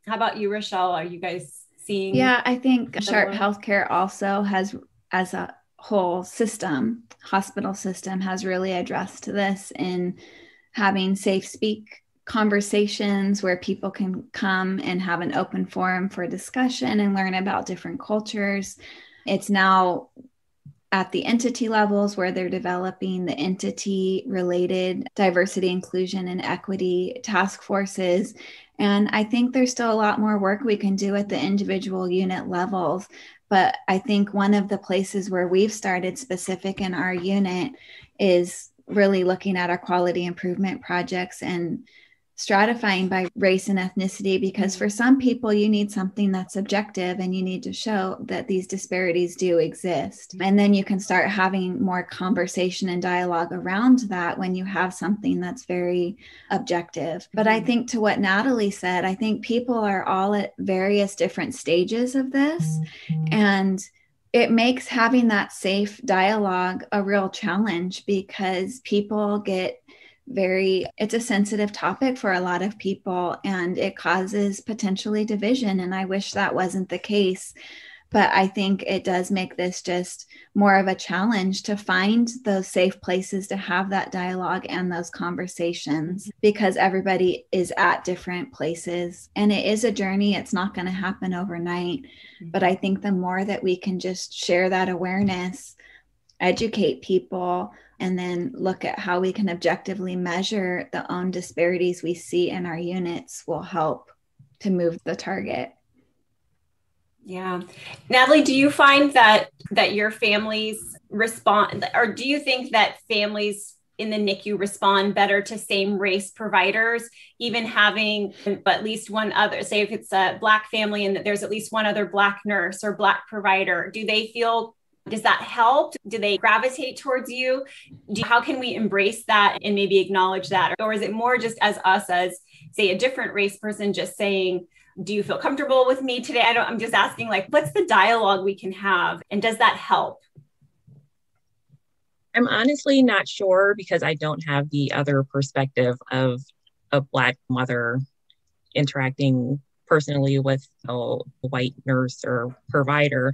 B: How about you, Rachelle? Are you guys seeing?
C: Yeah, I think Sharp Healthcare also has, as a whole system, hospital system, has really addressed this in having safe speak conversations where people can come and have an open forum for discussion and learn about different cultures. It's now at the entity levels where they're developing the entity related diversity, inclusion, and equity task forces. And I think there's still a lot more work we can do at the individual unit levels. But I think one of the places where we've started specific in our unit is really looking at our quality improvement projects and stratifying by race and ethnicity, because for some people you need something that's objective and you need to show that these disparities do exist. And then you can start having more conversation and dialogue around that when you have something that's very objective. But I think to what Natalie said, I think people are all at various different stages of this, and it makes having that safe dialogue a real challenge, because people it's a sensitive topic for a lot of people, and it causes potentially division. And I wish that wasn't the case. But I think it does make this just more of a challenge to find those safe places to have that dialogue and those conversations, because everybody is at different places. And it is a journey. It's not going to happen overnight. But I think the more that we can just share that awareness, educate people, and then look at how we can objectively measure the own disparities we see in our units will help to move the target.
B: Yeah. Natalie, do you find that your families respond, or do you think that families in the NICU respond better to same race providers, even having at least one other, say if it's a Black family and that there's at least one other Black nurse or Black provider, does that help? Do they gravitate towards you? How can we embrace that and maybe acknowledge that? Or is it more just as us, as say a different race person, just saying, do you feel comfortable with me today? I'm just asking, like, what's the dialogue we can have? And does that help?
D: I'm honestly not sure, because I don't have the other perspective of a Black mother interacting personally with a white nurse or provider.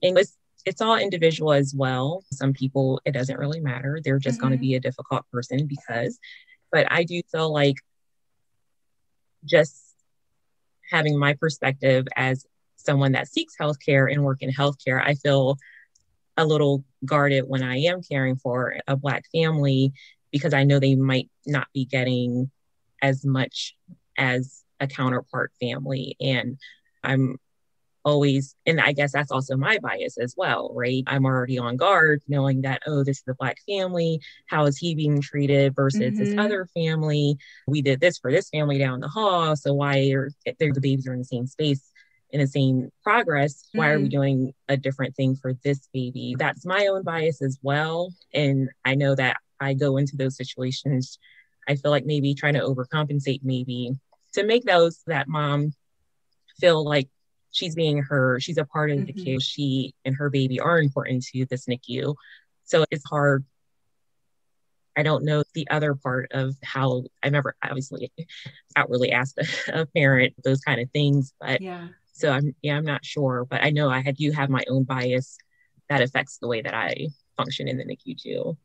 D: And it's all individual as well. Some people, it doesn't really matter. They're just going to be a difficult person but I do feel like just having my perspective as someone that seeks healthcare and work in healthcare, I feel a little guarded when I am caring for a Black family because I know they might not be getting as much as a counterpart family. And I'm always, and I guess that's also my bias as well, right? I'm already on guard knowing that, oh, this is a Black family. How is he being treated versus this other family? We did this for this family down the hall. So why are the babies are in the same space, in the same progress? Why are we doing a different thing for this baby? That's my own bias as well. And I know that I go into those situations, I feel like maybe trying to overcompensate, maybe to make that mom feel like she's being heard, she's a part of the care. She and her baby are important to this NICU. So it's hard. I don't know the other part of how I've never obviously not really asked a parent those kind of things, but so I'm not sure, but I know I do have my own bias that affects the way that I function in the NICU too.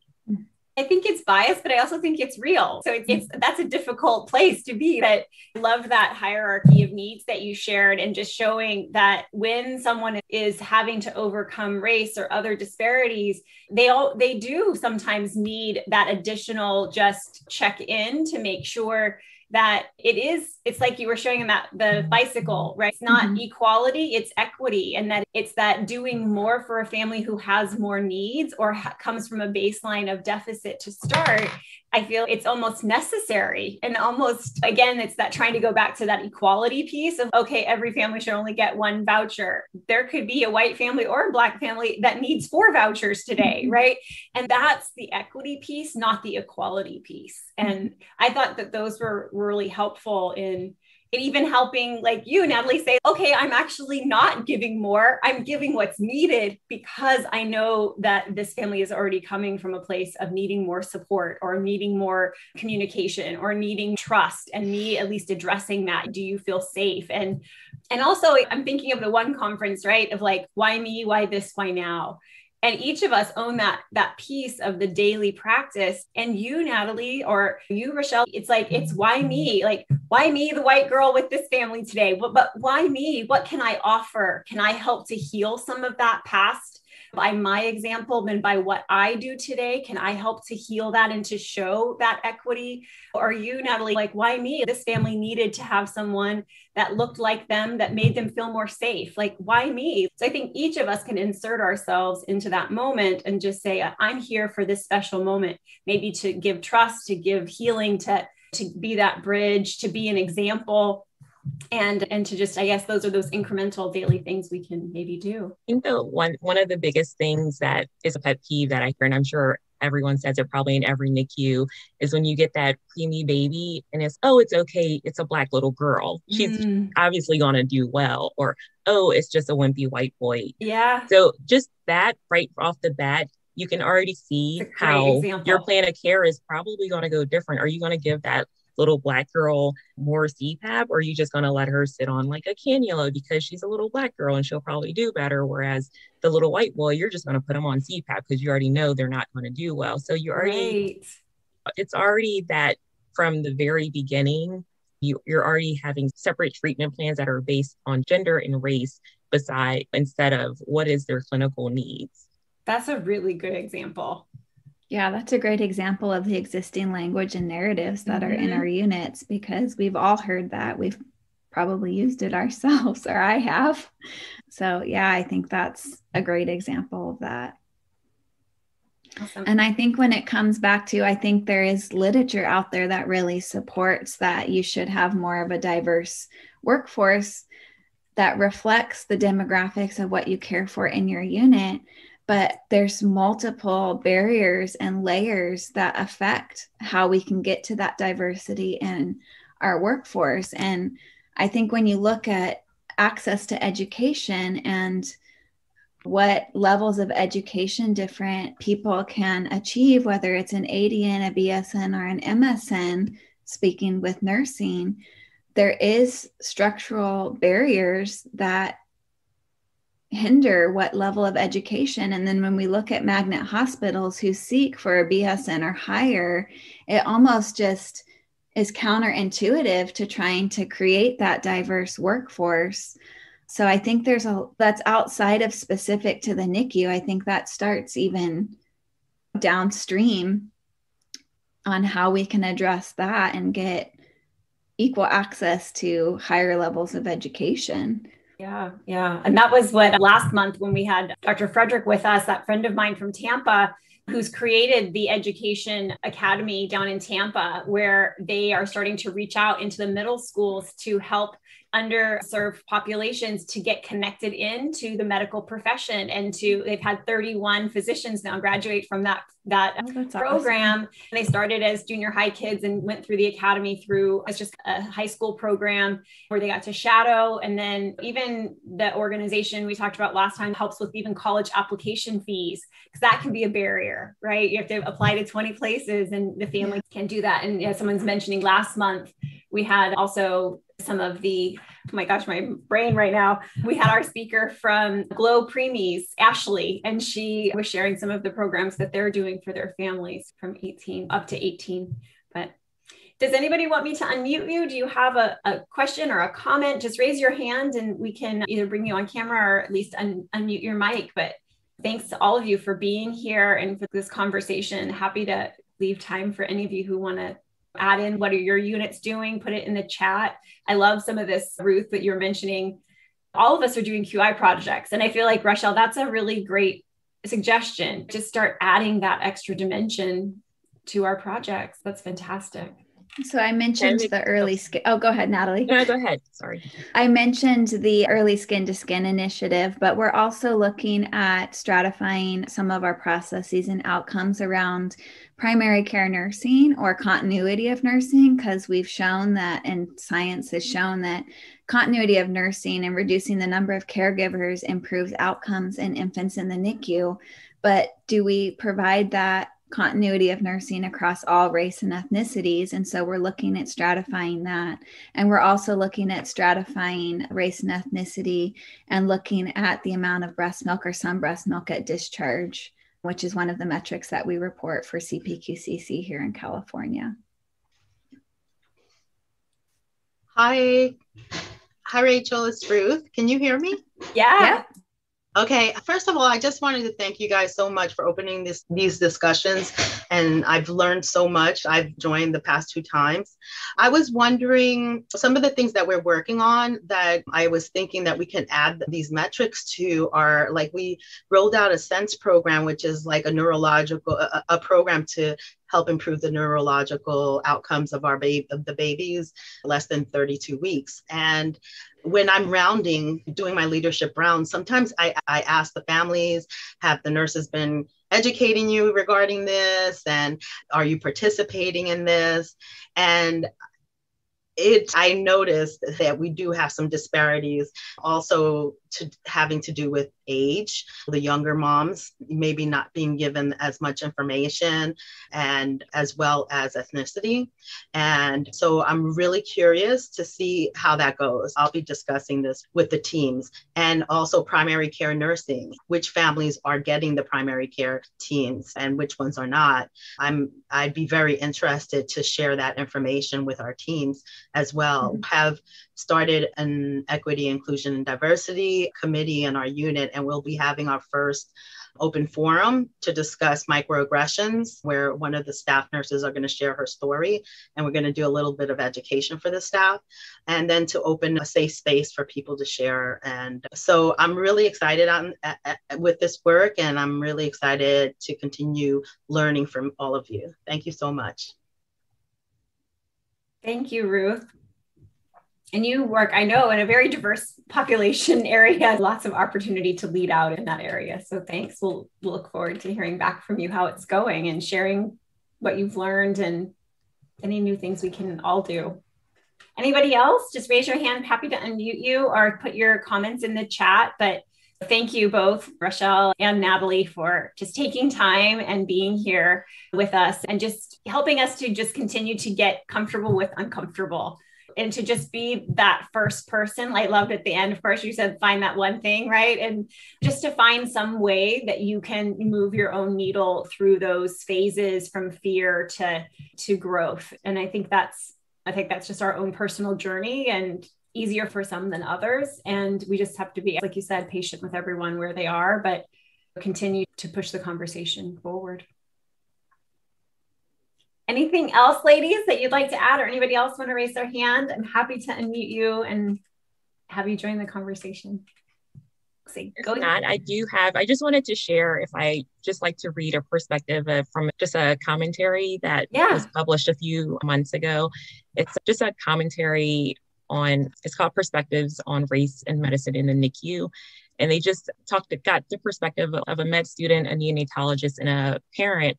B: I think it's biased, but I also think it's real. So that's a difficult place to be. But I love that hierarchy of needs that you shared, and just showing that when someone is having to overcome race or other disparities, they do sometimes need that additional just check in to make sure that it's like you were showing them at the bicycle, right? It's not equality, it's equity. And that it's that doing more for a family who has more needs or comes from a baseline of deficit to start. I feel it's almost necessary. And almost, again, it's that trying to go back to that equality piece of, okay, every family should only get one voucher. There could be a white family or a Black family that needs 4 vouchers today, right? And that's the equity piece, not the equality piece. And I thought that those were really helpful in even helping, like you, Natalie, say, okay, I'm actually not giving more. I'm giving what's needed because I know that this family is already coming from a place of needing more support or needing more communication or needing trust, and me at least addressing that. Do you feel safe? And also I'm thinking of the one conference, right? Of like, why me? Why this? Why now? And each of us own that piece of the daily practice. And you, Natalie, or you, Rachelle, it's like, it's why me? Like, why me, the white girl with this family today? But why me? What can I offer? Can I help to heal some of that past by my example and by what I do today? Can I help to heal that and to show that equity? Or you, Natalie, like, why me? This family needed to have someone that looked like them, that made them feel more safe. Like, why me? So I think each of us can insert ourselves into that moment and just say, I'm here for this special moment, maybe to give trust, to give healing, to be that bridge, to be an example. And to just, I guess those are those incremental daily things we can maybe do.
D: I think one of the biggest things that is a pet peeve that I hear, and I'm sure everyone says it probably in every NICU, is when you get that preemie baby and it's okay, it's a Black little girl. She's obviously going to do well. Or, oh, it's just a wimpy white boy.
B: Yeah.
D: So just that right off the bat, you can already see how your plan of care is probably going to go different. Are you going to give that little Black girl more CPAP, or are you just going to let her sit on like a cannula because she's a little Black girl and she'll probably do better? Whereas the little white boy, you're just going to put them on CPAP because you already know they're not going to do well. So you already, it's already that from the very beginning, you're already having separate treatment plans that are based on gender and race instead of what is their clinical needs.
B: That's a really good example.
C: Yeah, that's a great example of the existing language and narratives that are in our units, because we've all heard that. We've probably used it ourselves, or I have. So yeah, I think that's a great example of that. Awesome. And I think when it comes back to, I think there is literature out there that really supports that you should have more of a diverse workforce that reflects the demographics of what you care for in your unit. But there's multiple barriers and layers that affect how we can get to that diversity in our workforce. And I think when you look at access to education and what levels of education different people can achieve, whether it's an ADN, a BSN, or an MSN, speaking with nursing, there is structural barriers that hinder what level of education. And then when we look at magnet hospitals who seek for a BSN or higher, it almost just is counterintuitive to trying to create that diverse workforce So I think that's outside of specific to the NICU. I think that starts even downstream on how we can address that and get equal access to higher levels of education.
B: Yeah. Yeah. And that was what last month when we had Dr. Frederick with us, that friend of mine from Tampa, who's created the Education Academy down in Tampa, where they are starting to reach out into the middle schools to help underserved populations to get connected into the medical profession. And they've had 31 physicians now graduate from that program. Awesome. They started as junior high kids and went through the academy as just a high school program where they got to shadow. And then even the organization we talked about last time helps with even college application fees, because that can be a barrier, right? You have to apply to 20 places and the family can do that. And as someone's mentioning, last month, we had also some of the, oh my gosh, my brain right now. We had our speaker from Glow Preemies, Ashley, and she was sharing some of the programs that they're doing for their families from 18 up to 18. But does anybody want me to unmute you? Do you have a question or a comment? Just raise your hand and we can either bring you on camera or at least unmute your mic. But thanks to all of you for being here and for this conversation. Happy to leave time for any of you who want to add in what are your units doing, put it in the chat. I love some of this, Ruth, that you're mentioning. All of us are doing QI projects. And I feel like, Rachelle, that's a really great suggestion. Just start adding that extra dimension to our projects. That's fantastic.
C: So I mentioned the early skin. Oh, go ahead, Natalie.
D: No, go ahead. Sorry.
C: I mentioned the early skin to skin initiative, but we're also looking at stratifying some of our processes and outcomes around primary care nursing or continuity of nursing, because we've shown that, and science has shown that continuity of nursing and reducing the number of caregivers improves outcomes in infants in the NICU. But do we provide that continuity of nursing across all race and ethnicities? And so we're looking at stratifying that. And we're also looking at stratifying race and ethnicity and looking at the amount of breast milk or some breast milk at discharge, which is one of the metrics that we report for CPQCC here in California.
E: Hi, Rachel, it's Ruth. Can you hear me?
B: Yeah.
E: Okay, first of all, I just wanted to thank you guys so much for opening these discussions, and I've learned so much. I've joined the past 2 times. I was wondering some of the things that we're working on that I was thinking that we can add these metrics to are, like, we rolled out a SENSE program, which is like a program to help improve the neurological outcomes of the babies less than 32 weeks. And when I'm doing my leadership rounds, sometimes I ask the families, have the nurses been educating you regarding this? And are you participating in this? And I noticed that we do have some disparities also having to do with age. The younger moms maybe not being given as much information, and as well as ethnicity. And so I'm really curious to see how that goes. I'll be discussing this with the teams, and also primary care nursing, which families are getting the primary care teams and which ones are not. I'd be very interested to share that information with our teams as well. Mm-hmm. Have started an equity, inclusion, and diversity committee in our unit, and we'll be having our first open forum to discuss microaggressions, where one of the staff nurses are going to share her story, and we're going to do a little bit of education for the staff, and then to open a safe space for people to share. And so I'm really excited with this work, and I'm really excited to continue learning from all of you. Thank you so much.
B: Thank you, Ruth. And you work, I know, in a very diverse population area, lots of opportunity to lead out in that area. So thanks. We'll look forward to hearing back from you how it's going and sharing what you've learned and any new things we can all do. Anybody else? Just raise your hand. Happy to unmute you or put your comments in the chat. But thank you both, Rachelle and Natalie, for just taking time and being here with us and just helping us to just continue to get comfortable with uncomfortable. And to just be that first person. I loved at the end, of course, you said, find that one thing, right? And just to find some way that you can move your own needle through those phases from fear to growth. And I think that's just our own personal journey. And easier for some than others. And we just have to be, like you said, patient with everyone where they are, but continue to push the conversation forward. Anything else, ladies, that you'd like to add, or anybody else want to raise their hand? I'm happy to unmute you and have you join the conversation.
D: I just wanted to share, if I just like to read a perspective from just a commentary that was published a few months ago. It's just a commentary it's called Perspectives on Race and Medicine in the NICU. And they just got the perspective of a med student, a neonatologist, and a parent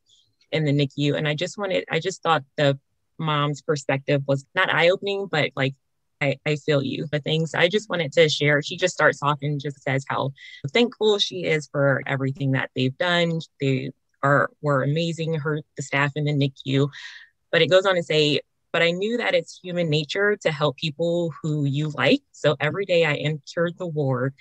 D: in the NICU. And I just thought the mom's perspective was not eye-opening, but like, I feel you. The things I just wanted to share. She just starts off and just says how thankful she is for everything that they've done. They were amazing, the staff in the NICU. But it goes on to say, but I knew that it's human nature to help people who you like. So every day I entered the ward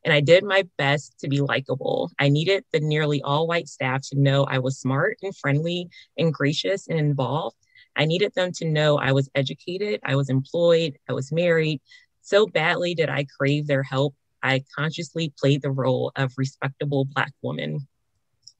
D: and I did my best to be likable. I needed the nearly all white staff to know I was smart and friendly and gracious and involved. I needed them to know I was educated, I was employed, I was married. So badly did I crave their help, I consciously played the role of respectable Black woman.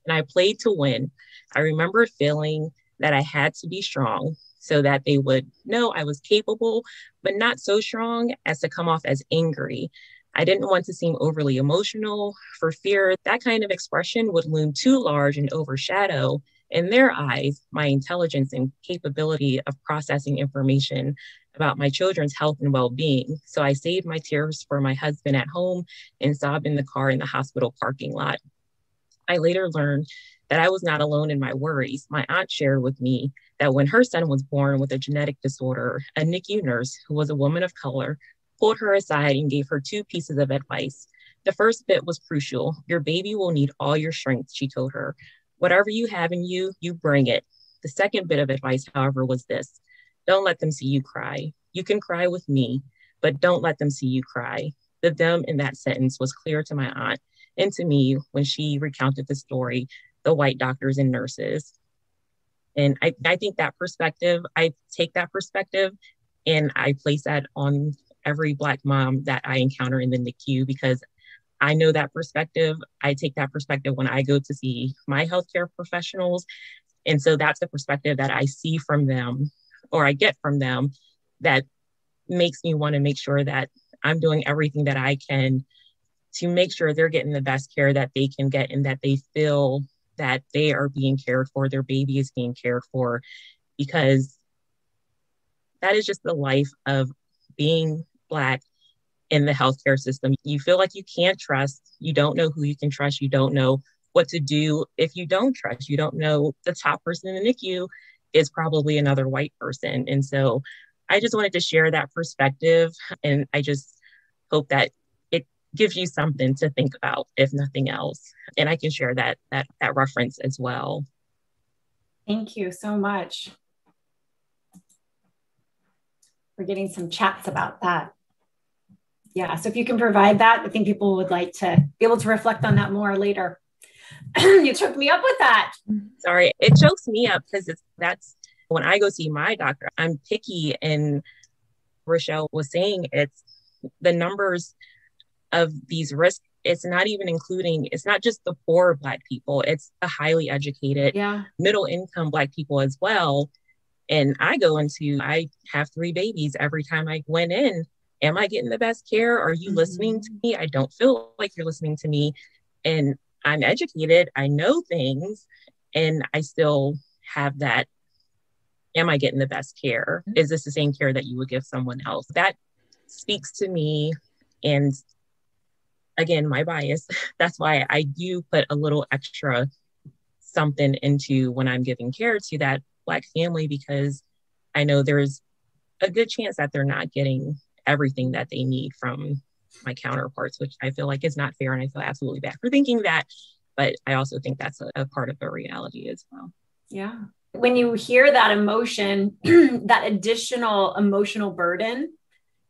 D: And I played to win. I remember feeling that I had to be strong so that they would know I was capable, but not so strong as to come off as angry. I didn't want to seem overly emotional for fear that kind of expression would loom too large and overshadow, in their eyes, my intelligence and capability of processing information about my children's health and well-being. So I saved my tears for my husband at home and sobbed in the car in the hospital parking lot. I later learned that I was not alone in my worries. My aunt shared with me that when her son was born with a genetic disorder, a NICU nurse, who was a woman of color, pulled her aside and gave her 2 pieces of advice. The first bit was crucial. Your baby will need all your strength, she told her. Whatever you have in you, you bring it. The second bit of advice, however, was this. Don't let them see you cry. You can cry with me, but don't let them see you cry. The them in that sentence was clear to my aunt and to me when she recounted the story, the white doctors and nurses. And I think that perspective, I take that perspective and I place that on every Black mom that I encounter in the NICU, because I know that perspective. I take that perspective when I go to see my healthcare professionals. And so that's the perspective that I see from them, or I get from them, that makes me want to make sure that I'm doing everything that I can to make sure they're getting the best care that they can get and that they feel that they are being cared for, their baby is being cared for, because that is just the life of being Black in the healthcare system. You feel like you can't trust, you don't know who you can trust, you don't know what to do if you don't trust, you don't know the top person in the NICU is probably another white person. And so I just wanted to share that perspective. And I just hope that it gives you something to think about, if nothing else. And I can share that reference as well.
B: Thank you so much. We're getting some chats about that. Yeah, so if you can provide that, I think people would like to be able to reflect on that more later. You choked me up with that.
D: Sorry, it chokes me up because that's when I go see my doctor, I'm picky, and Rachelle was saying it's the numbers of these risks. It's not even including, it's not just the poor Black people, it's the highly educated, middle income Black people as well. And I have 3 babies. Every time I went in, am I getting the best care? Are you listening to me? I don't feel like you're listening to me. And I'm educated, I know things, and I still have that. Am I getting the best care? Is this the same care that you would give someone else? That speaks to me. And again, my bias, that's why I do put a little extra something into when I'm giving care to that Black family, because I know there's a good chance that they're not getting everything that they need from my counterparts, which I feel like is not fair. And I feel absolutely bad for thinking that, but I also think that's a part of the reality as well.
B: Yeah. When you hear that emotion, that additional emotional burden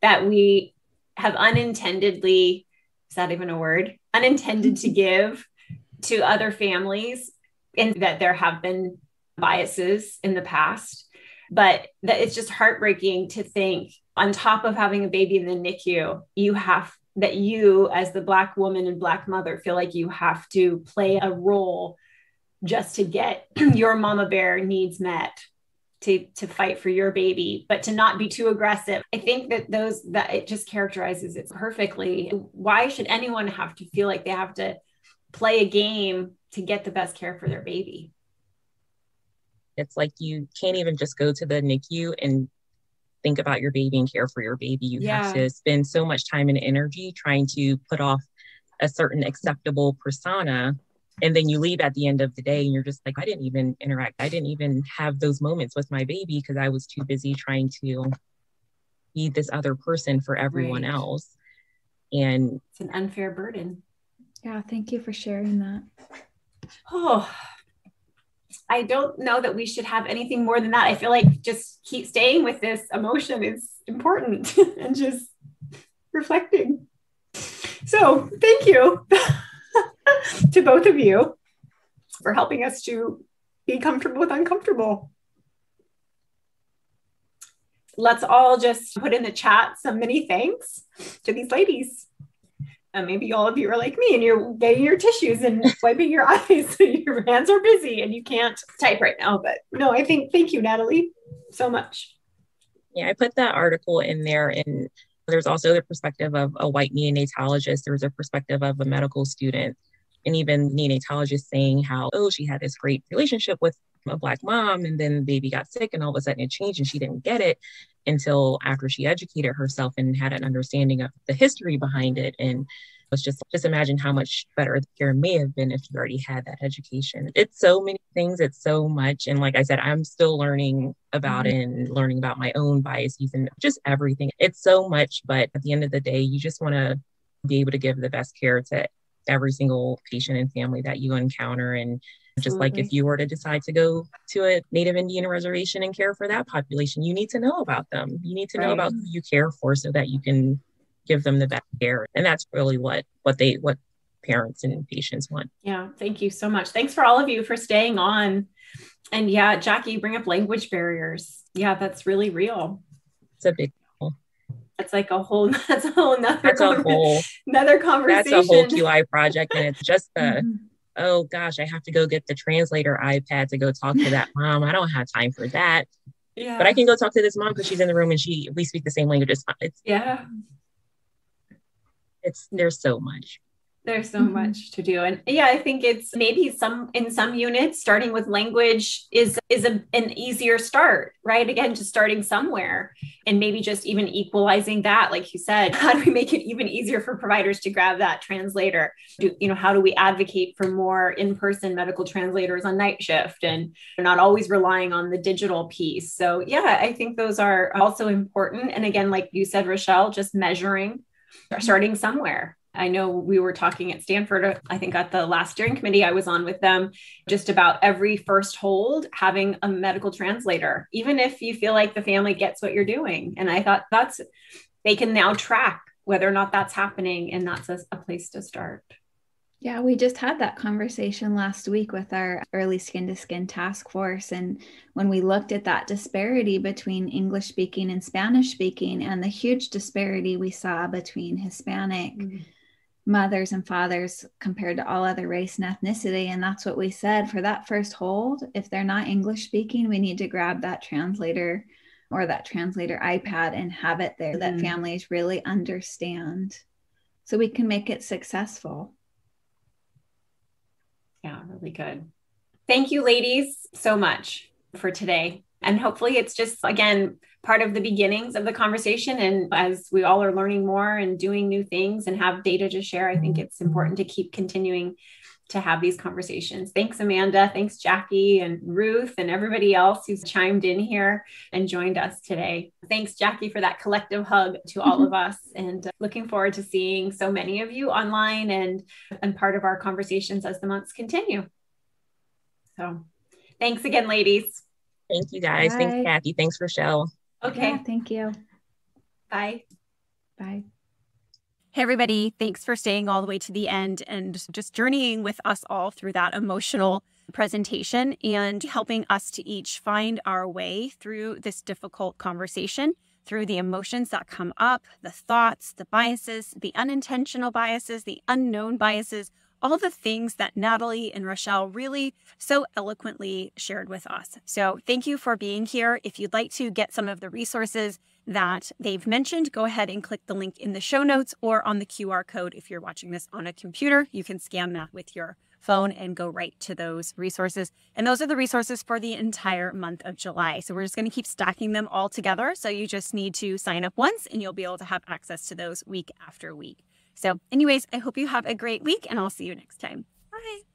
B: that we have unintendedly, is that even a word? Unintended to give to other families, and that there have been biases in the past, But it's just heartbreaking to think, on top of having a baby in the NICU, you as the Black woman and Black mother feel like you have to play a role just to get your mama bear needs met, to fight for your baby, but to not be too aggressive. I think that it just characterizes it perfectly. Why should anyone have to feel like they have to play a game to get the best care for their baby?
D: It's like you can't even just go to the NICU and think about your baby and care for your baby. You have to spend so much time and energy trying to put off a certain acceptable persona. And then you leave at the end of the day and you're just like, I didn't even interact. I didn't even have those moments with my baby because I was too busy trying to be this other person for everyone else. And
B: it's an unfair burden.
C: Yeah, thank you for sharing that.
B: Oh, I don't know that we should have anything more than that. I feel like just keep staying with this emotion is important and just reflecting. So thank you to both of you for helping us to be comfortable with uncomfortable. Let's all just put in the chat some many thanks to these ladies. And maybe all of you are like me and you're getting your tissues and wiping your eyes. Your hands are busy and you can't type right now. But no, thank you, Natalie, so much.
D: Yeah, I put that article in there, and there's also the perspective of a white neonatologist. There's a perspective of a medical student, and even neonatologist saying how, she had this great relationship with a Black mom, and then the baby got sick and all of a sudden it changed and she didn't get it until after she educated herself and had an understanding of the history behind it. And let's just imagine how much better the care may have been if you already had that education. It's so many things. It's so much. And like I said, I'm still learning about it and learning about my own biases and just everything. It's so much. But at the end of the day, you just want to be able to give the best care to every single patient and family that you encounter. And just like if you were to decide to go to a Native Indian reservation and care for that population, you need to know about them. You need to know about who you care for so that you can give them the best care. And that's really what parents and patients want.
B: Yeah. Thank you so much. Thanks for all of you for staying on. And yeah, Jackie, you bring up language barriers. Yeah, that's really real.
D: It's a big deal.
B: It's like another conversation.
D: That's a whole QI project. And it's just oh gosh, I have to go get the translator iPad to go talk to that mom. I don't have time for that. Yeah. But I can go talk to this mom because she's in the room and we speak the same language. There's so much.
B: There's so much to do. And yeah, I think it's maybe in some units, starting with language is an easier start, right? Again, just starting somewhere and maybe just even equalizing that. Like you said, how do we make it even easier for providers to grab that translator? How do we advocate for more in-person medical translators on night shift? And they're not always relying on the digital piece. So yeah, I think those are also important. And again, like you said, Rachelle, just starting somewhere. I know we were talking at Stanford, I think at the last steering committee I was on with them, just about every first hold having a medical translator, even if you feel like the family gets what you're doing. And I thought they can now track whether or not that's happening. And that's a place to start.
C: Yeah, we just had that conversation last week with our early skin to skin task force. And when we looked at that disparity between English speaking and Spanish speaking, and the huge disparity we saw between Hispanic mothers and fathers compared to all other race and ethnicity. And that's what we said for that first hold. If they're not English speaking, we need to grab that translator or that translator iPad and have it there that families really understand so we can make it successful.
B: Yeah, really good. Thank you, ladies, so much for today. And hopefully it's just, again, part of the beginnings of the conversation. And as we all are learning more and doing new things and have data to share, I think it's important to keep continuing to have these conversations. Thanks, Amanda. Thanks, Jackie and Ruth and everybody else who's chimed in here and joined us today. Thanks, Jackie, for that collective hug to all of us, and looking forward to seeing so many of you online and part of our conversations as the months continue. So thanks again, ladies.
D: Thank you, guys.
C: Bye.
D: Thanks, Kathy. Thanks, Rachelle.
B: Okay.
C: Yeah, thank you.
B: Bye.
C: Bye.
A: Hey, everybody. Thanks for staying all the way to the end and just journeying with us all through that emotional presentation and helping us to each find our way through this difficult conversation, through the emotions that come up, the thoughts, the biases, the unintentional biases, the unknown biases, all the things that Natalie and Rachelle really so eloquently shared with us. So thank you for being here. If you'd like to get some of the resources that they've mentioned, go ahead and click the link in the show notes or on the QR code. If you're watching this on a computer, you can scan that with your phone and go right to those resources. And those are the resources for the entire month of July. So we're just going to keep stacking them all together. So you just need to sign up once and you'll be able to have access to those week after week. So anyways, I hope you have a great week and I'll see you next time. Bye.